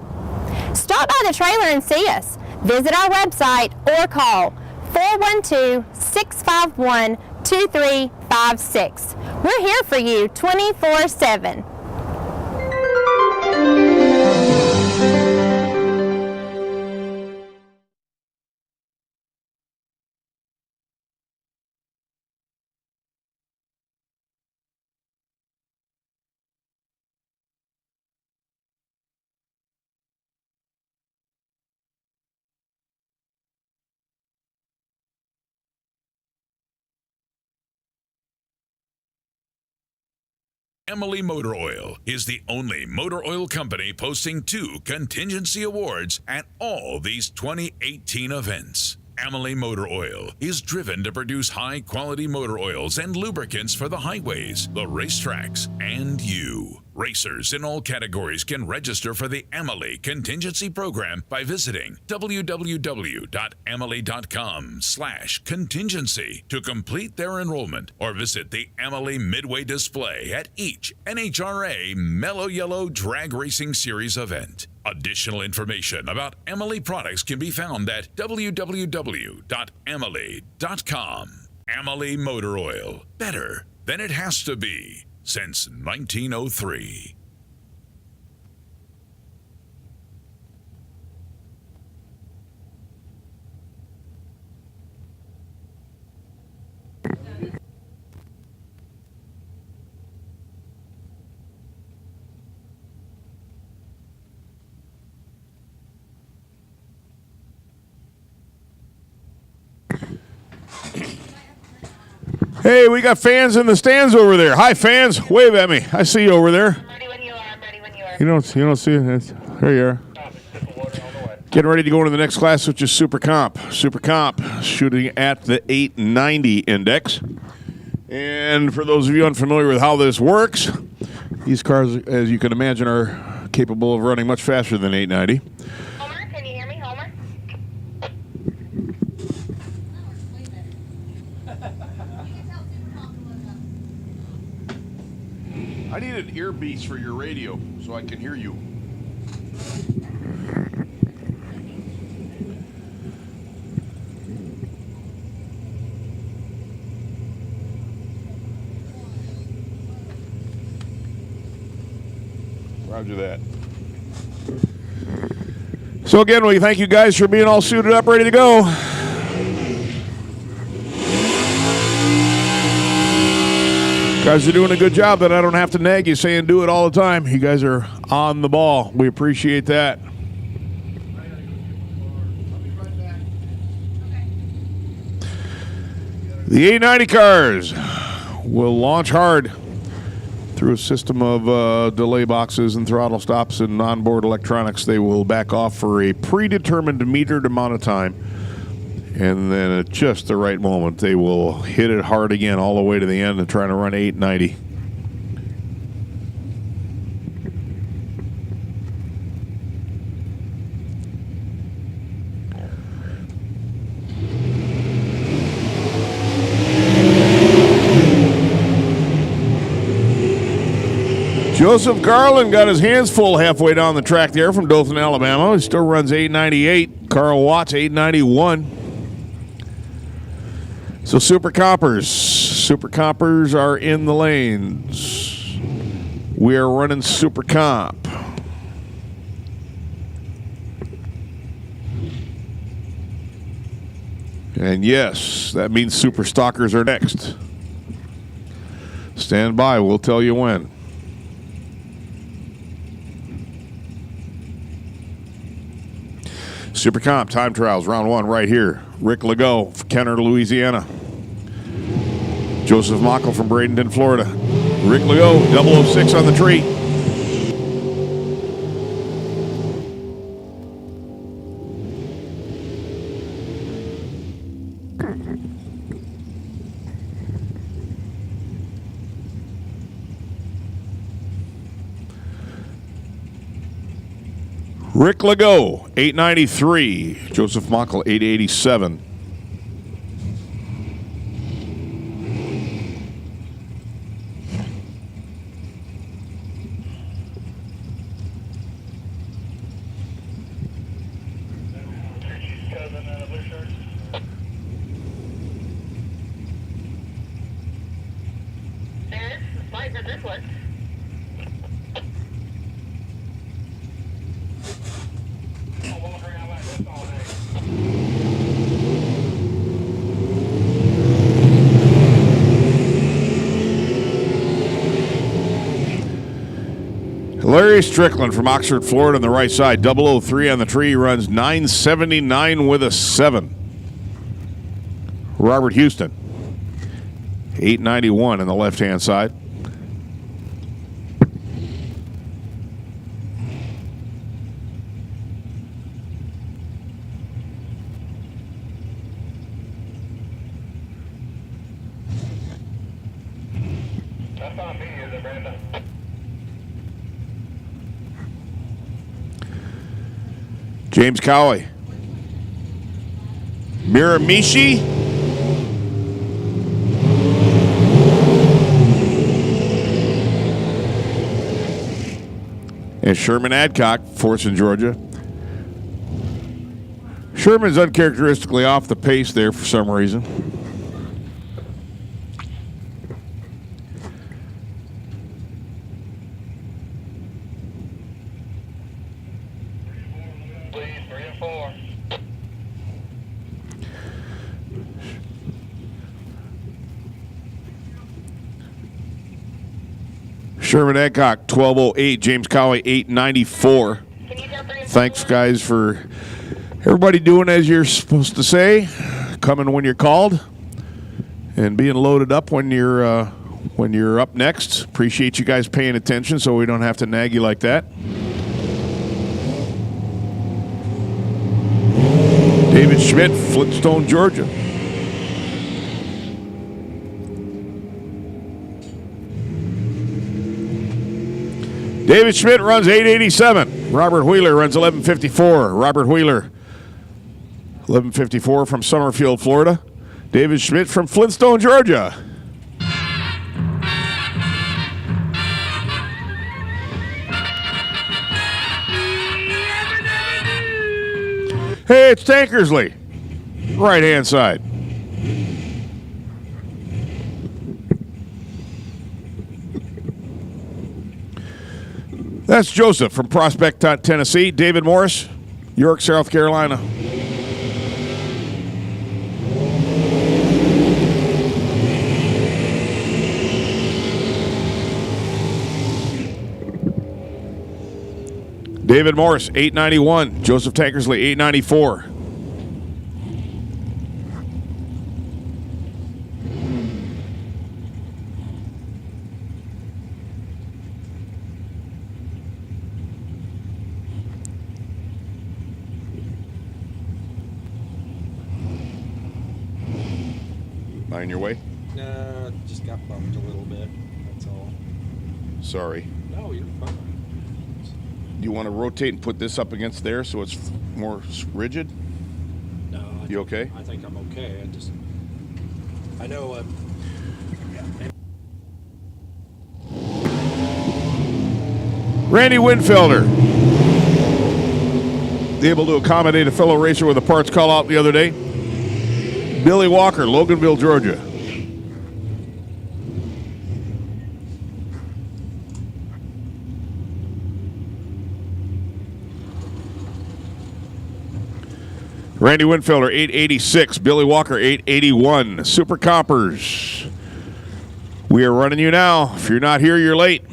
[SPEAKER 2] Stop by the trailer and see us. Visit our website or call 412-651-2356. We're here for you 24/7.
[SPEAKER 7] Emily Motor Oil is the only motor oil company posting 2 contingency awards at all these 2018 events. Emily Motor Oil is driven to produce high-quality motor oils and lubricants for the highways, the racetracks, and you. Racers in all categories can register for the Emily Contingency Program by visiting www.emily.com/contingency to complete their enrollment, or visit the Emily Midway display at each NHRA Mellow Yellow Drag Racing Series event. Additional information about Emily products can be found at www.emily.com. Emily Motor Oil, better than it has to be. Since 1903.
[SPEAKER 1] Hey, we got fans in the stands over there. Hi, fans. Wave at me. I see you over there.
[SPEAKER 5] I'm ready when you are. I'm ready when you are.
[SPEAKER 1] You don't see it? There you are. Getting ready to go into the next class, which is Super Comp. Super Comp, shooting at the 890 index. And for those of you unfamiliar with how this works, these cars, as you can imagine, are capable of running much faster than 890.
[SPEAKER 5] Homer, can you hear me, Homer?
[SPEAKER 1] I need an earpiece for your radio so I can hear you. Roger that. So again, we thank you guys for being all suited up, ready to go. Guys are doing a good job that I don't have to nag you saying do it all the time. You guys are on the ball. We appreciate that. The 890 cars will launch hard through a system of delay boxes and throttle stops and onboard electronics. They will back off for a predetermined metered amount of time. And then at just the right moment, they will hit it hard again all the way to the end and trying to run 890. Joseph Garland got his hands full halfway down the track there from Dothan, Alabama. He still runs 898. Carl Watts, 891. So Super Compers are in the lanes. We are running Super Comp. And yes, that means Super Stalkers are next. Stand by, we'll tell you when. Super Comp time trials, round one right here. Rick Legault, Kenner, Louisiana. Joseph Mockel from Bradenton, Florida. Rick Legault, 006 on the tree. Rick Legault, 893. Joseph Mockel, 887. Larry Strickland from Oxford, Florida on the right side. 003 on the tree. Runs 979 with a 7. Robert Houston, 891 on the left-hand side.
[SPEAKER 5] That's on me, is it, Brandon?
[SPEAKER 1] James Cowley. Miramichi. And Sherman Adcock, Forson, Georgia. Sherman's uncharacteristically off the pace there for some reason.
[SPEAKER 5] Please, 3 and 4.
[SPEAKER 1] Sherman Adcock, 1208. James Cowley, 894. Thanks, guys, for everybody doing as you're supposed to say, coming when you're called, and being loaded up when you're up next. Appreciate you guys paying attention so we don't have to nag you like that. David Schmidt, Flintstone, Georgia. David Schmidt runs 887. Robert Wheeler runs 1154. Robert Wheeler, 1154 from Summerfield, Florida. David Schmidt from Flintstone, Georgia. Hey, it's Tankersley. Right-hand side. That's Joseph from Prospect, Tennessee. David Morris, York, South Carolina. David Morris, 891. Joseph Tankersley, 894. On your way?
[SPEAKER 6] Just got bumped a little bit. That's all.
[SPEAKER 1] Sorry.
[SPEAKER 6] No, you're fine.
[SPEAKER 1] Do you want to rotate and put this up against there so it's more rigid?
[SPEAKER 6] No.
[SPEAKER 1] You okay?
[SPEAKER 6] I think I'm okay. I know.
[SPEAKER 1] Randy Winfelder, able to accommodate a fellow racer with a parts call out the other day. Billy Walker, Loganville, Georgia. Randy Winfielder, 886. Billy Walker, 881. Super Coppers. We are running you now. If you're not here, you're late.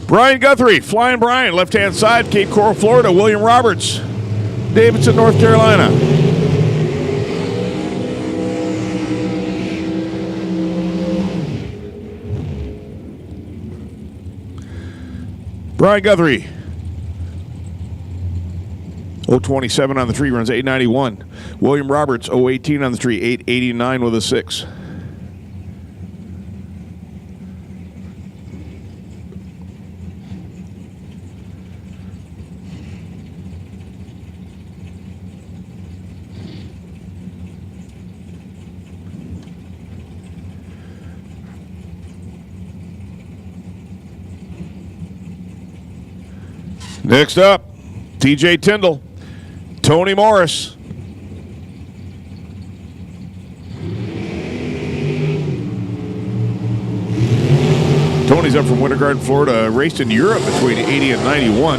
[SPEAKER 1] Brian Guthrie, Flying Brian, left-hand side, Cape Coral, Florida. William Roberts, Davidson, North Carolina. Brian Guthrie, 027 on the tree, runs 891. William Roberts, 018 on the tree, 889 with a 6. Next up, TJ Tyndall, Tony Morris. Tony's up from Winter Garden, Florida, raced in Europe between 80 and 91.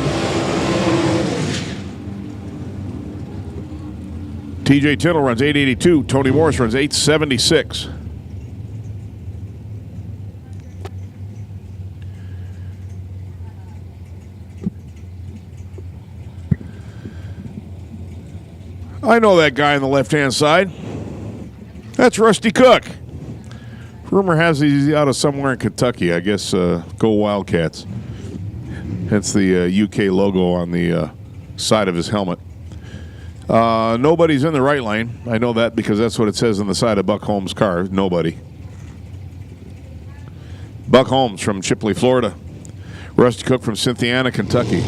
[SPEAKER 1] TJ Tyndall runs 882. Tony Morris runs 876. I know that guy on the left-hand side. That's Rusty Cook. Rumor has he's out of somewhere in Kentucky. I guess go Wildcats. Hence the UK logo on the side of his helmet. Nobody's in the right lane. I know that because that's what it says on the side of Buck Holmes' car. Nobody. Buck Holmes from Chipley, Florida. Rusty Cook from Cynthiana, Kentucky.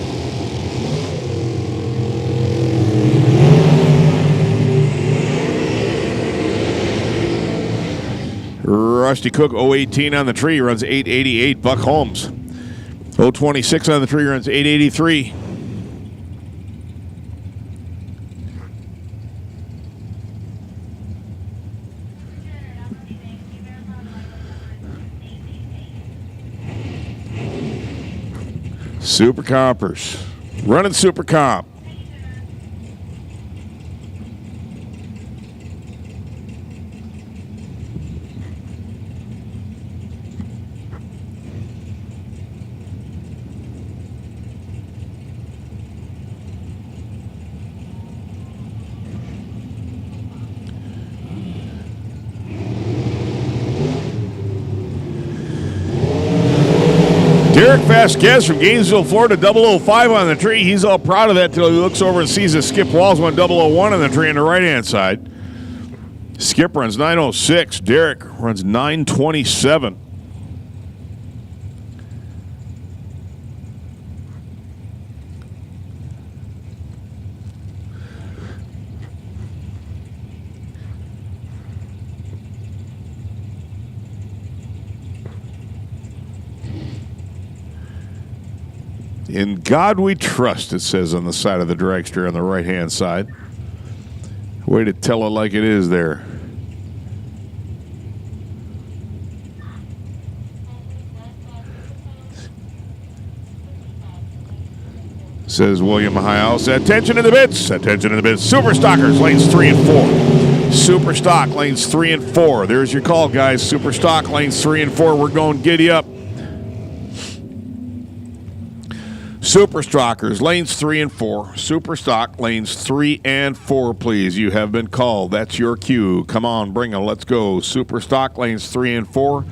[SPEAKER 1] Rusty Cook, 018 on the tree, runs 888. Buck Holmes, 026 on the tree, runs 883. Super Compers, running Super Comp. Derek Vasquez from Gainesville, Florida, 005 on the tree. He's all proud of that till he looks over and sees that Skip Walls went 001 on the tree on the right-hand side. Skip runs 906. Derek runs 927. In God we trust, it says on the side of the dragster on the right-hand side. Way to tell it like it is there. Says William Highhouse. Attention in the bits. Attention in the bits. Super Stockers, lanes 3 and 4. Super Stock, lanes 3 and 4. There's your call, guys. Super Stock, lanes 3 and 4. We're going giddy up. Super Stockers, lanes 3 and 4. Super Stock, lanes 3 and 4, please. You have been called. That's your cue. Come on, bring them. Let's go. Super Stock, lanes 3 and 4.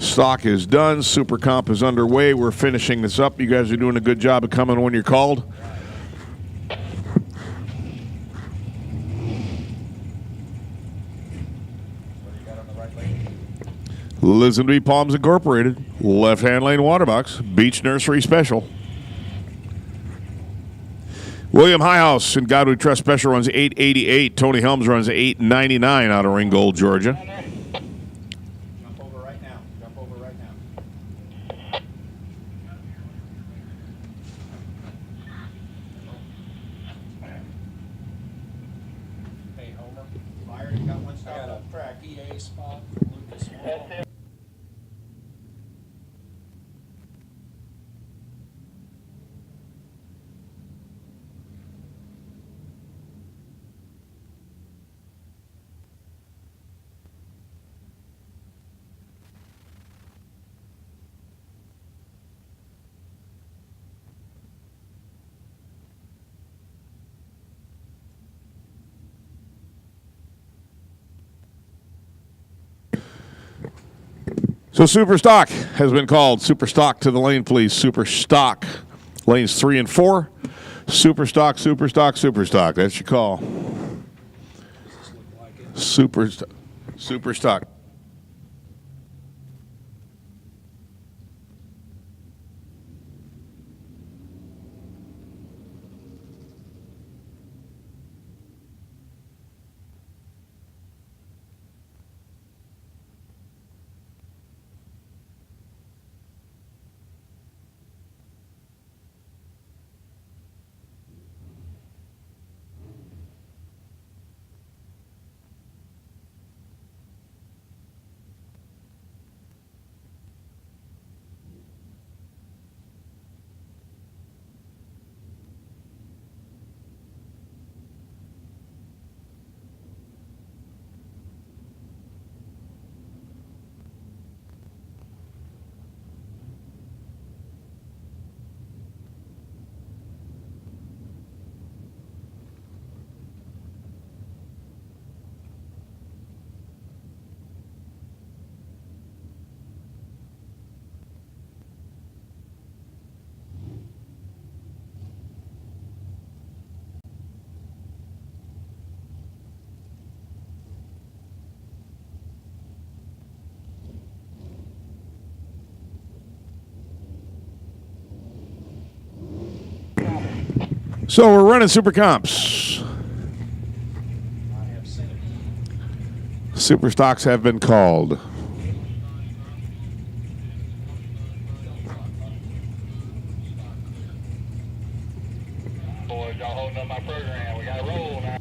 [SPEAKER 1] Stock is done. Super Comp is underway. We're finishing this up. You guys are doing a good job of coming when you're called. Listenby Palms Incorporated, left-hand lane waterbox, Beach Nursery Special. William Highhouse and God We Trust Special runs 888. Tony Helms runs 899 out of Ringgold, Georgia.
[SPEAKER 6] Jump over right now. Jump over right now.
[SPEAKER 3] high spot for Lucas Oil.
[SPEAKER 5] That's it.
[SPEAKER 1] So Super Stock has been called. Super Stock to the lane, please. Super Stock. Lanes 3 and 4. Super Stock, Super Stock, Super Stock. That's your call. Super Stock. So we're running super comps. Super stocks have been called.
[SPEAKER 5] Boys, y'all holding up my program. We got to roll now.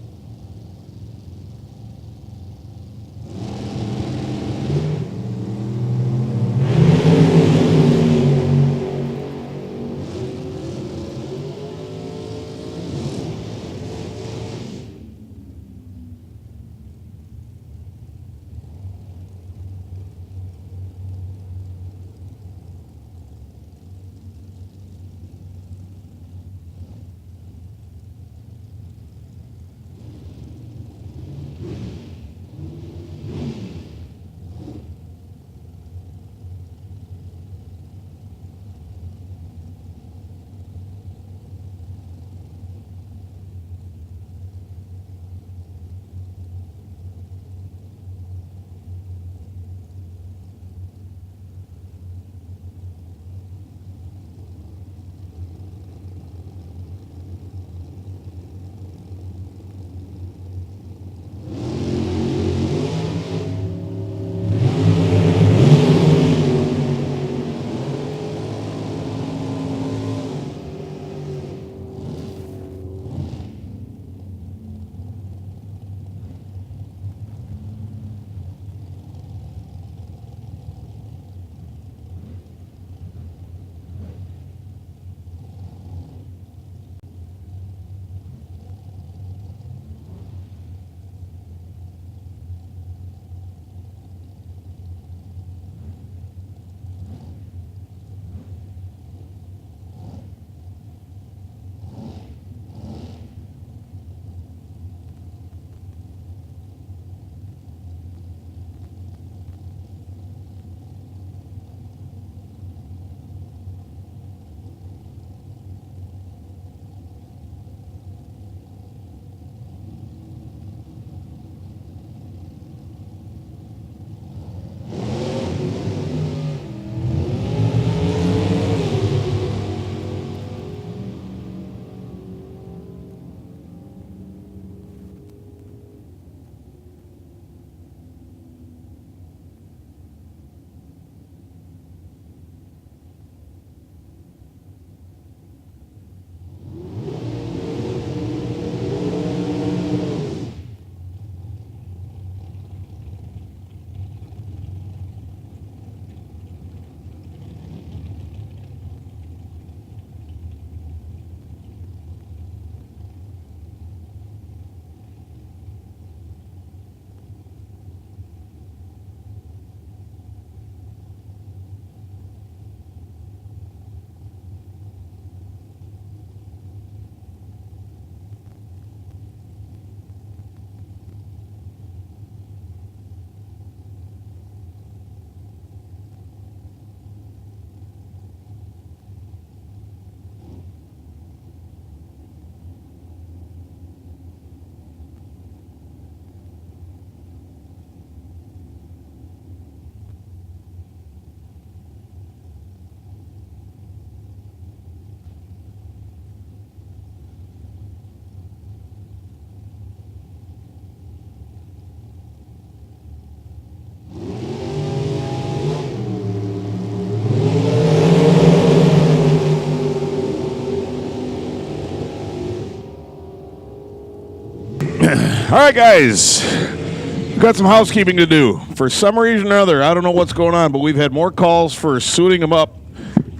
[SPEAKER 1] All right, guys. We've got some housekeeping to do. For some reason or other, I don't know what's going on, but we've had more calls for suiting them up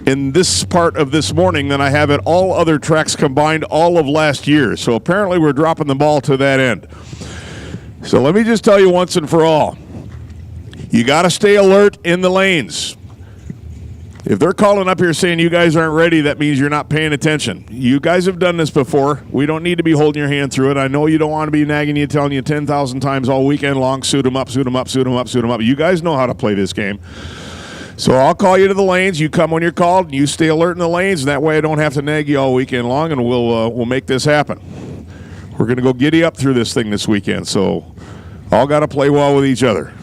[SPEAKER 1] in this part of this morning than I have at all other tracks combined all of last year. So apparently we're dropping the ball to that end. So let me just tell you once and for all, you got to stay alert in the lanes. If they're calling up here saying you guys aren't ready, that means you're not paying attention. You guys have done this before. We don't need to be holding your hand through it. I know you don't want to be nagging you, telling you 10,000 times all weekend long, suit them up, suit them up, suit them up, suit them up. You guys know how to play this game. So I'll call you to the lanes. You come when you're called, and you stay alert in the lanes, and that way I don't have to nag you all weekend long, and we'll make this happen. We're going to go giddy up through this thing this weekend, so all got to play well with each other.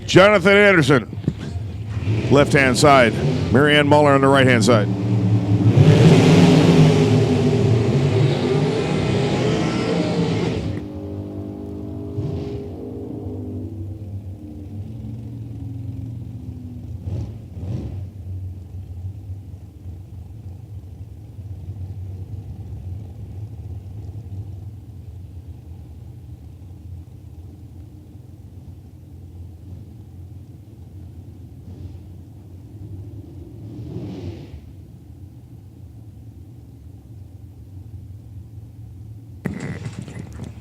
[SPEAKER 1] Jonathan Anderson, left-hand side. Marianne Muller on the right-hand side.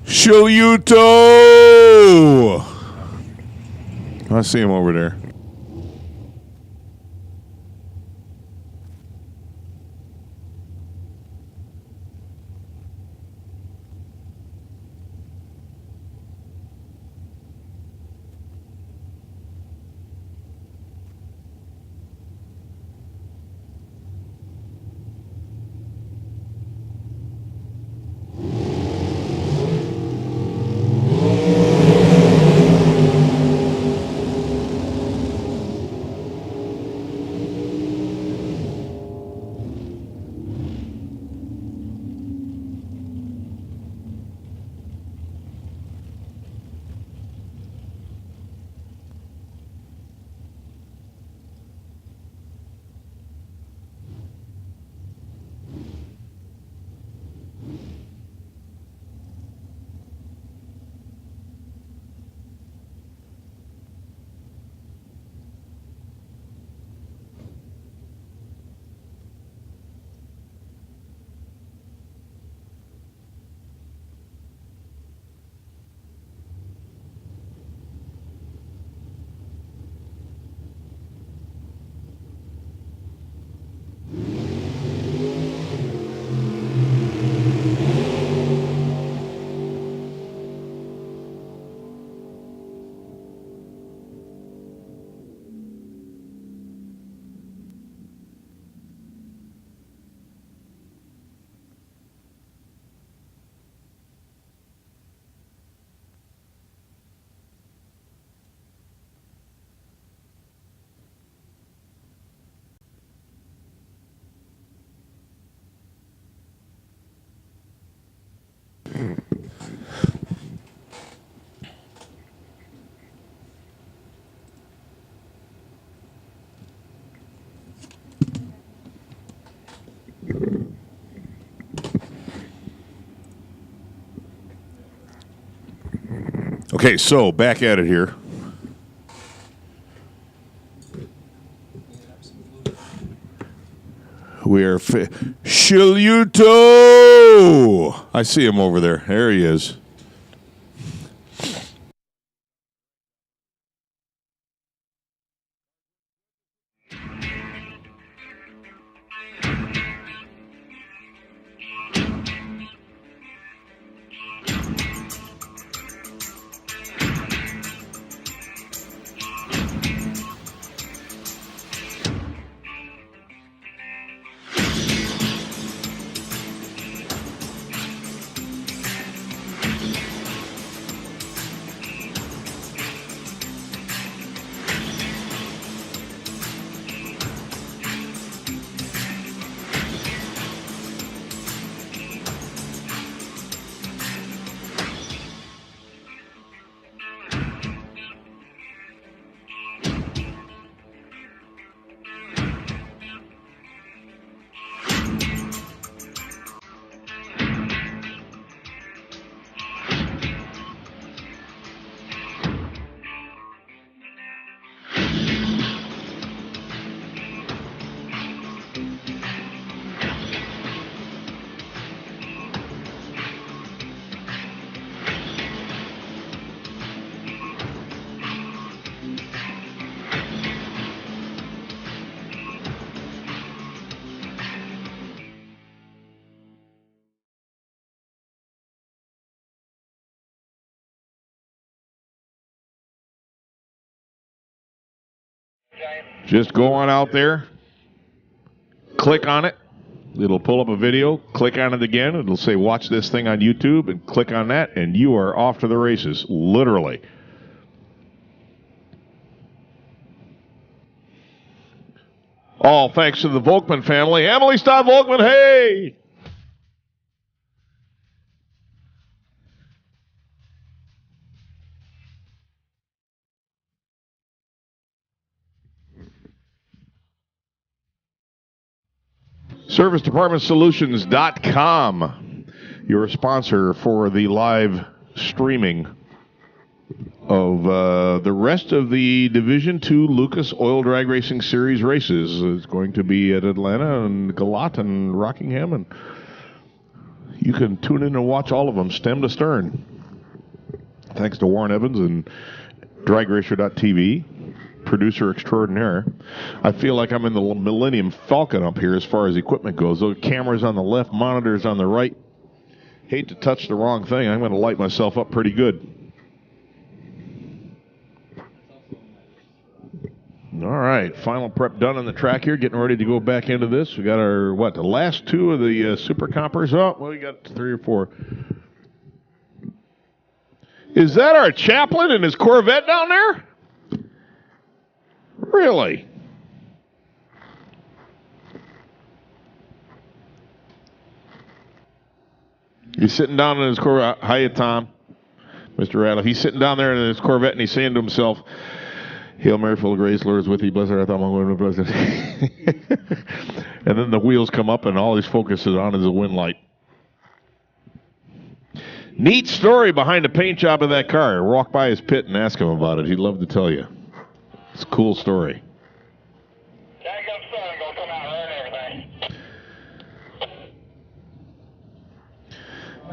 [SPEAKER 1] Shuyuto! I see him over there. Okay, so back at it here.
[SPEAKER 3] Clean it up some fluid.
[SPEAKER 1] We're Shiluto. I see him over there. There he is. Just go on out there, click on it. It'll pull up a video, click on it again. It'll say, watch this thing on YouTube, and click on that, and you are off to the races, literally. All thanks to the Volkman family. Emily Stott Volkman, hey! ServiceDepartmentSolutions.com, your sponsor for the live streaming of the rest of the Division II Lucas Oil Drag Racing Series races. It's going to be at Atlanta and Galat and Rockingham, and you can tune in and watch all of them, stem to stern. Thanks to Warren Evans and DragRacer.tv. Producer extraordinaire. I feel like I'm in the Millennium Falcon up here as far as equipment goes. Those cameras on the left, monitors on the right. Hate to touch the wrong thing. I'm going to light myself up pretty good. All right, final prep done on the track here. Getting ready to go back into this. We got our, the last two of the Super Compers. Oh, well, we got 3 or 4. Is that our chaplain in his Corvette down there? Really? He's sitting down in his Corvette. Hiya, Tom. Mr. Rattle. He's sitting down there in his Corvette, and he's saying to himself, Hail Mary, full of grace, Lord is with thee. Blessed art thou among women, blessed. And then the wheels come up, and all he's focuses on is a wind light. Neat story behind the paint job of that car. Walk by his pit and ask him about it. He'd love to tell you. It's a cool story.
[SPEAKER 5] Jack up sun, go come out and everything.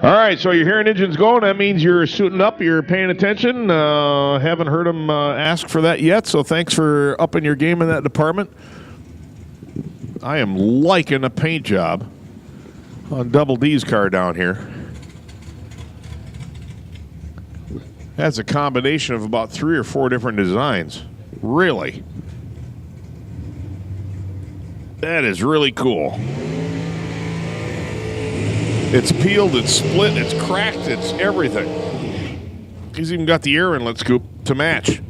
[SPEAKER 1] All right, so you're hearing engines going. That means you're suiting up, you're paying attention. Haven't heard them ask for that yet, so thanks for upping your game in that department. I am liking a paint job on Double D's car down here. That's a combination of about 3 or 4 different designs. Really? That is really cool. It's peeled, it's split, it's cracked, it's everything. He's even got the air inlet scoop to match.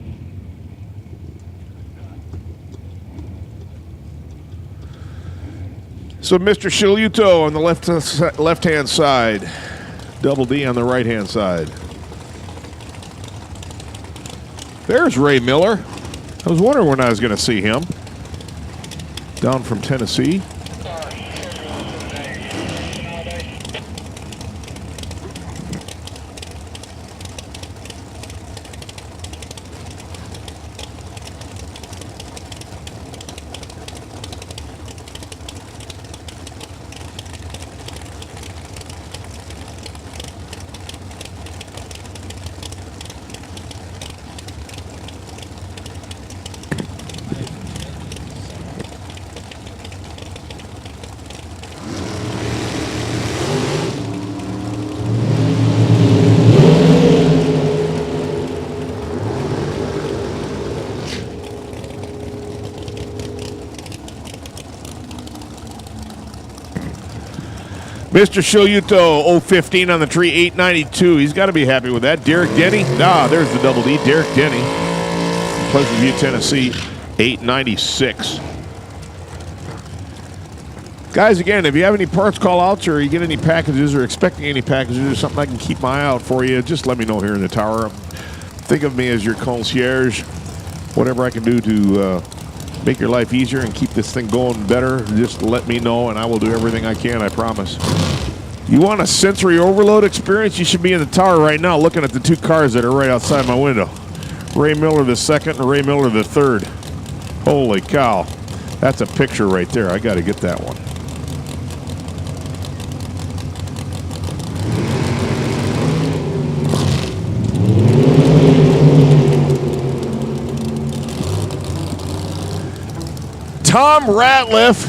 [SPEAKER 1] So Mr. Shiluto on the left-hand side, Double D on the right-hand side. There's Ray Miller. I was wondering when I was going to see him. Down from Tennessee. Mr. Shoyuto, 015 on the tree, 892. He's got to be happy with that. Derek Denny. There's the double D. Derek Denny. Pleasant View, Tennessee, 896. Guys, again, if you have any parts call-outs or you get any packages or expecting any packages or something I can keep my eye out for you, just let me know here in the tower. Think of me as your concierge. Whatever I can do to make your life easier and keep this thing going better, just let me know, and I will do everything I can, I promise. You want a sensory overload experience? You should be in the tower right now looking at the two cars that are right outside my window. Ray Miller II and Ray Miller III. Holy cow. That's a picture right there. I got to get that one. Tom Ratliff,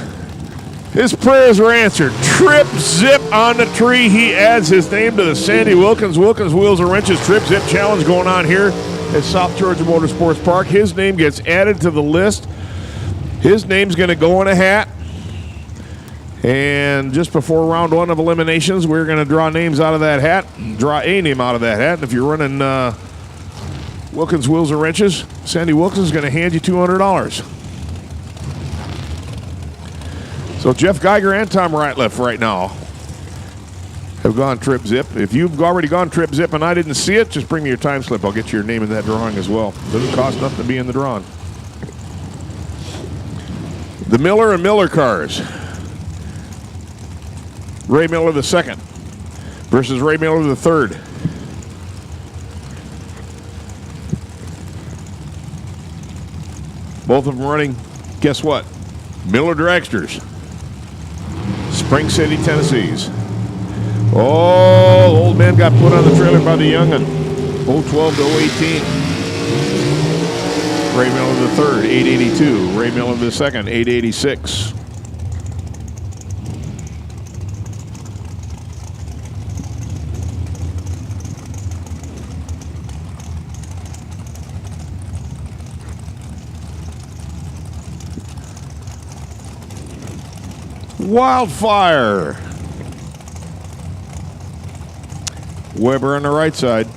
[SPEAKER 1] his prayers were answered. Trip Zip on the tree. He adds his name to the Sandy Wilkins Wheels and Wrenches Trip Zip Challenge going on here at South Georgia Motorsports Park. His name gets added to the list. His name's going to go in a hat. And just before round one of eliminations, we're going to draw names out of that hat. Draw a name out of that hat. And if you're running Wilkins Wheels and Wrenches, Sandy Wilkins is going to hand you $200. So Jeff Geiger and Tom Ratliff right now have gone Trip Zip. If you've already gone Trip Zip and I didn't see it, just bring me your time slip. I'll get you your name in that drawing as well. Doesn't cost nothing to be in the drawing. The Miller and Miller cars. Ray Miller II versus Ray Miller III. Both of them running, guess what? Miller Dragsters. Spring City, Tennessee's. Oh, the old man got put on the trailer by the young'un. 012 to 018. Ray Miller III, 882. Ray Miller II, 886. Wildfire. Weber on the right side.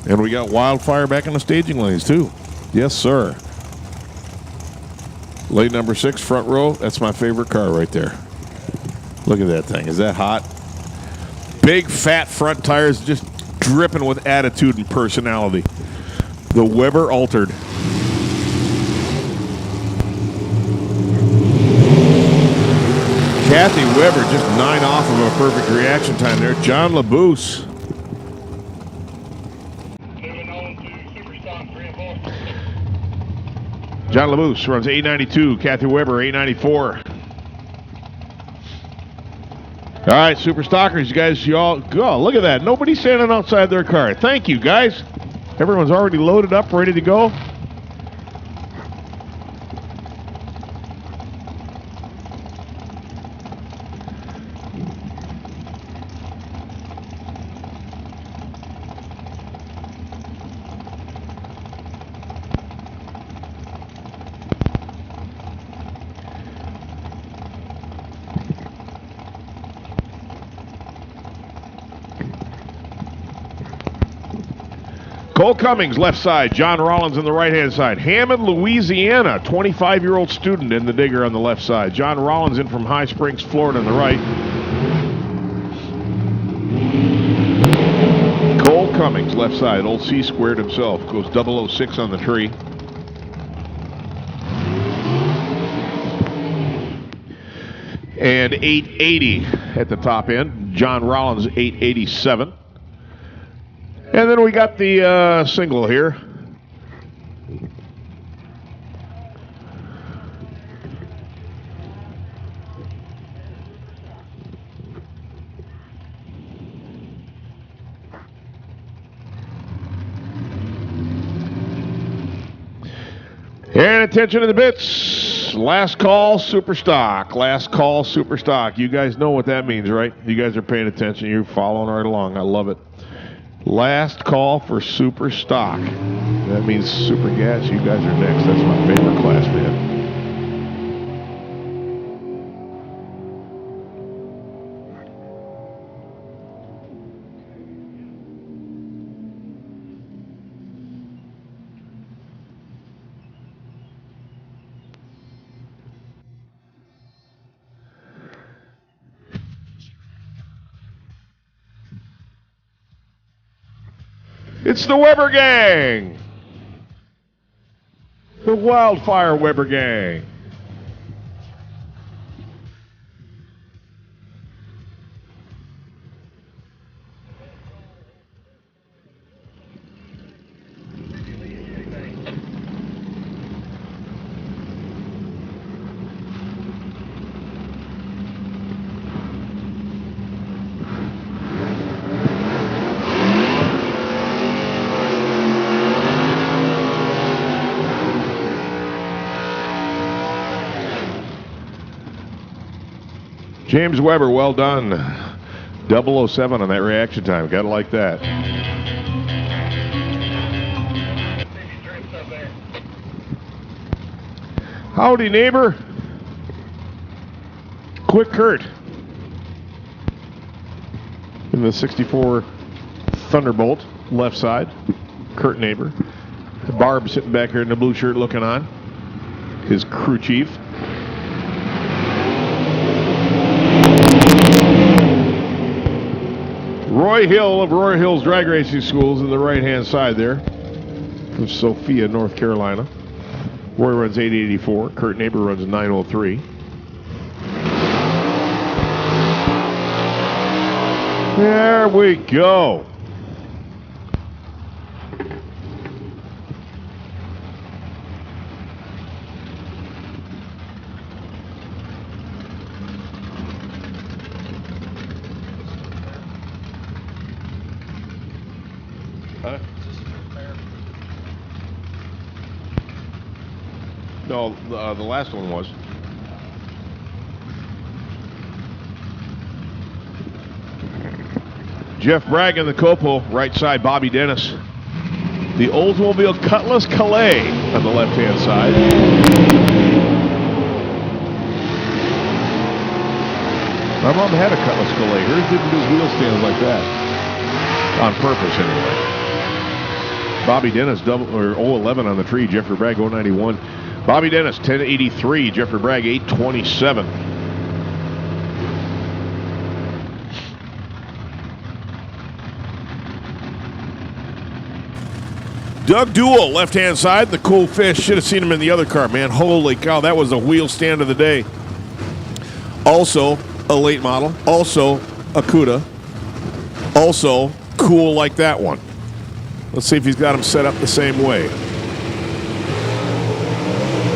[SPEAKER 1] And we got Wildfire back in the staging lanes too. Yes, sir. Lane number 6, front row. That's my favorite car right there. Look at that thing. Is that hot? Big, fat front tires just dripping with attitude and personality. The Weber Altered. Kathy Weber just 9 off of a perfect reaction time there. John LaBouse. John LaBouse runs 892. Kathy Weber, 894. All right, Super Stockers, you guys, you all, oh, look at that. Nobody's standing outside their car. Thank you, guys. Everyone's already loaded up, ready to go. Cole Cummings, left side. John Rollins on the right-hand side. Hammond, Louisiana, 25-year-old student in the digger on the left side. John Rollins in from High Springs, Florida on the right. Cole Cummings, left side. Old C-squared himself. Goes 006 on the tree. And 880 at the top end. John Rollins, 887. And then we got the single here. And attention to the bits. last call, super stock. Last call, super stock. You guys know what that means, right? You guys are paying attention. You're following right along. I love it. Last call for super stock. That means super gas. You guys are next. That's my favorite class, man. It's the Weber Gang. The Wildfire Weber Gang. James Weber, well done. 007 on that reaction time. Gotta like that. Howdy, neighbor. Quick Kurt. In the 64 Thunderbolt, left side. Kurt neighbor. Barb sitting back here in the blue shirt looking on. His crew chief. Roy Hill of Roy Hill's Drag Racing Schools in the right-hand side there from Sophia, North Carolina. Roy runs 884. Kurt Neighbor runs 903. There we go. No, the last one was. Jeff Bragg in the Copo, right side, Bobby Dennis. The Oldsmobile Cutlass Calais on the left-hand side. My mom had a Cutlass Calais. Hers didn't do wheel stands like that. On purpose, anyway. Bobby Dennis, 011 on the tree. Jeffrey Bragg, 091. Bobby Dennis, 1083. Jeffrey Bragg, 827. Doug Duell, left-hand side, the cool fish. Should have seen him in the other car, man. Holy cow, that was a wheel stand of the day. Also, a late model. Also, a CUDA. Also, cool like that one. Let's see if he's got them set up the same way.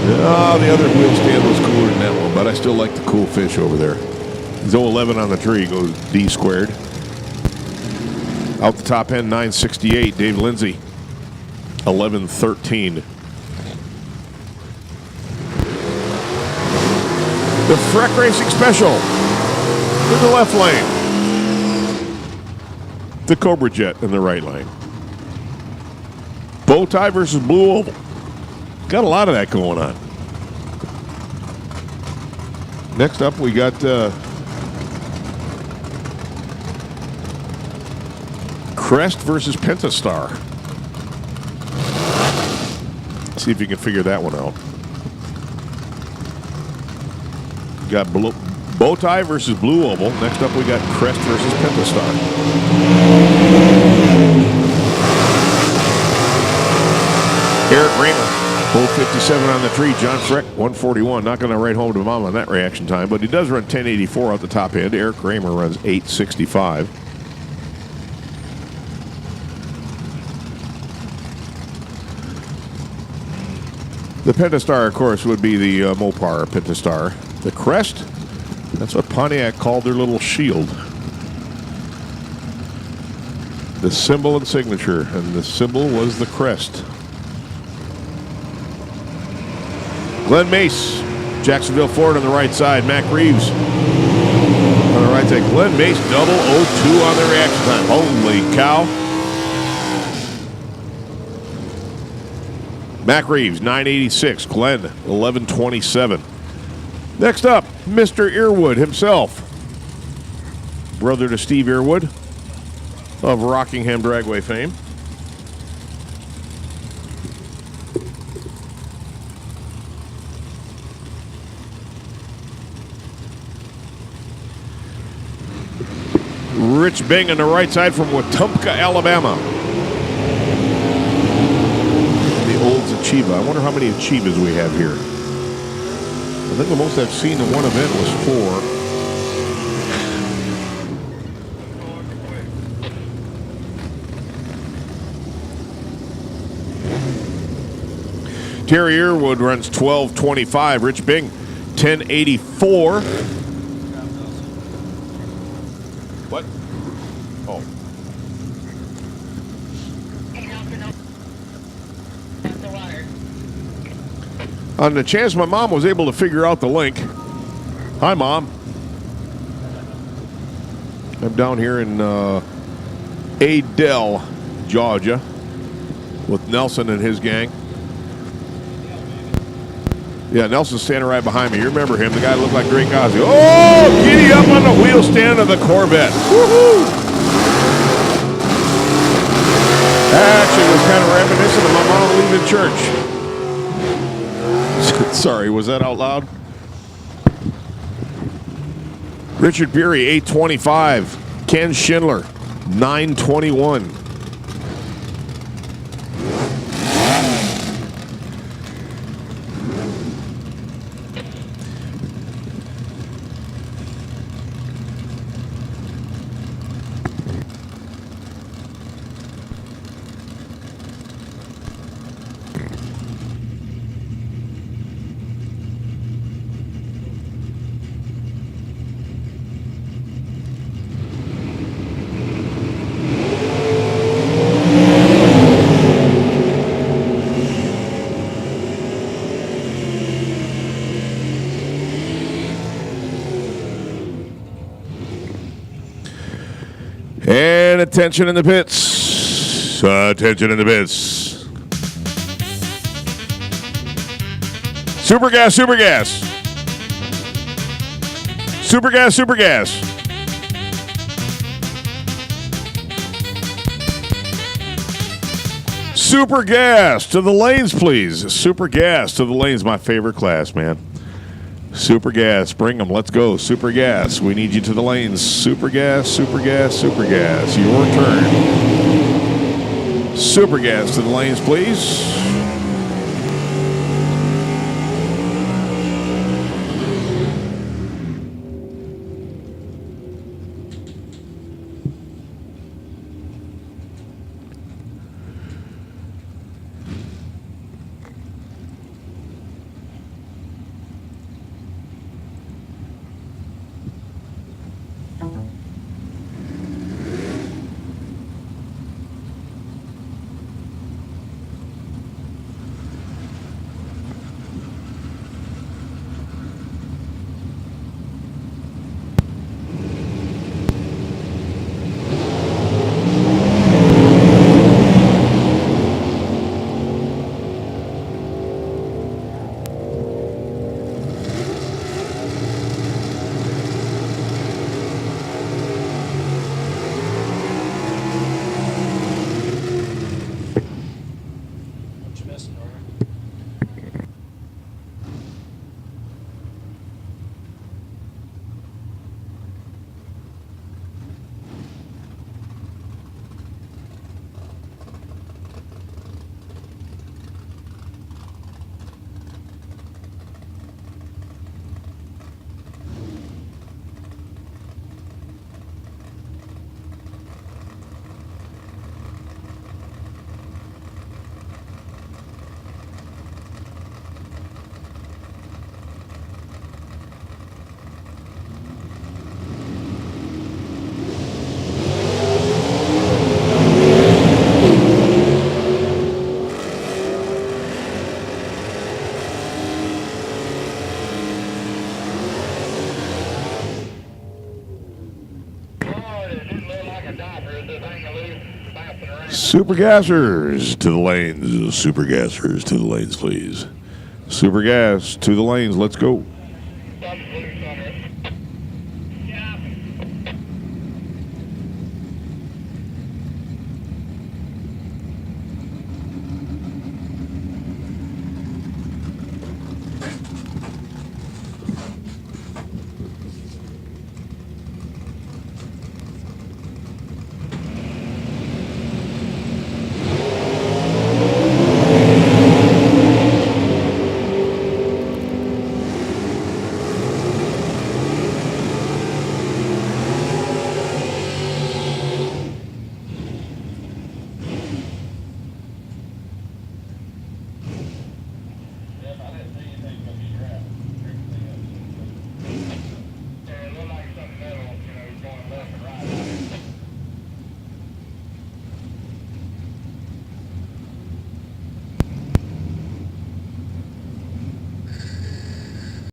[SPEAKER 1] Oh, the other wheel stand was cooler than that one, but I still like the cool fish over there. He's 011 on the tree, goes D squared. Out the top end, 968, Dave Lindsay, 1113. The Freck Racing Special in the left lane. The Cobra Jet in the right lane. Bow tie versus Blue Oval. Got a lot of that going on. Next up, we got Crest versus Pentastar. See if you can figure that one out. Got Bow Tie versus Blue Oval. Next up, we got Crest versus Pentastar. Eric Raymer. 057 on the tree. John Freck, 141. Not going to ride home to mom on that reaction time, but he does run 1084 out the top end. Eric Kramer runs 865. The Pentastar, of course, would be the Mopar Pentastar. The Crest, that's what Pontiac called their little shield. The symbol and signature, and the symbol was the crest. Glenn Mace, Jacksonville, Florida on the right side. Mac Reeves on the right side. Glenn Mace, double 0-2 on the reaction time. Holy cow. Mac Reeves, 986. Glenn, 1127. Next up, Mr. Earwood himself. Brother to Steve Earwood of Rockingham Dragway fame. Rich Bing on the right side from Wetumpka, Alabama. The old Achieva. I wonder how many Achievas we have here. I think the most I've seen in one event was 4. Terry Earwood runs 12:25. Rich Bing, 10:84. What? Oh. On the chance my mom was able to figure out the link. Hi, Mom. I'm down here in Adel, Georgia, with Nelson and his gang. Yeah, Nelson's standing right behind me. You remember him, the guy that looked like Drake Ozzie. Oh, giddy up on the wheel stand of the Corvette. Woohoo! Actually, it was kind of reminiscent of my mom leaving church. Sorry, was that out loud? Richard Beery, 825. Ken Schindler, 921. And attention in the pits. Attention in the pits. Super gas, super gas. Super gas, super gas. Super gas to the lanes, please. Super gas to the lanes, my favorite class, man. Super gas, bring them. Let's go. Super gas. We need you to the lanes. Super gas, super gas, super gas. Your turn. Super gas to the lanes, please. Super gassers to the lanes. Super gassers to the lanes, please. Super gas to the lanes. Let's go.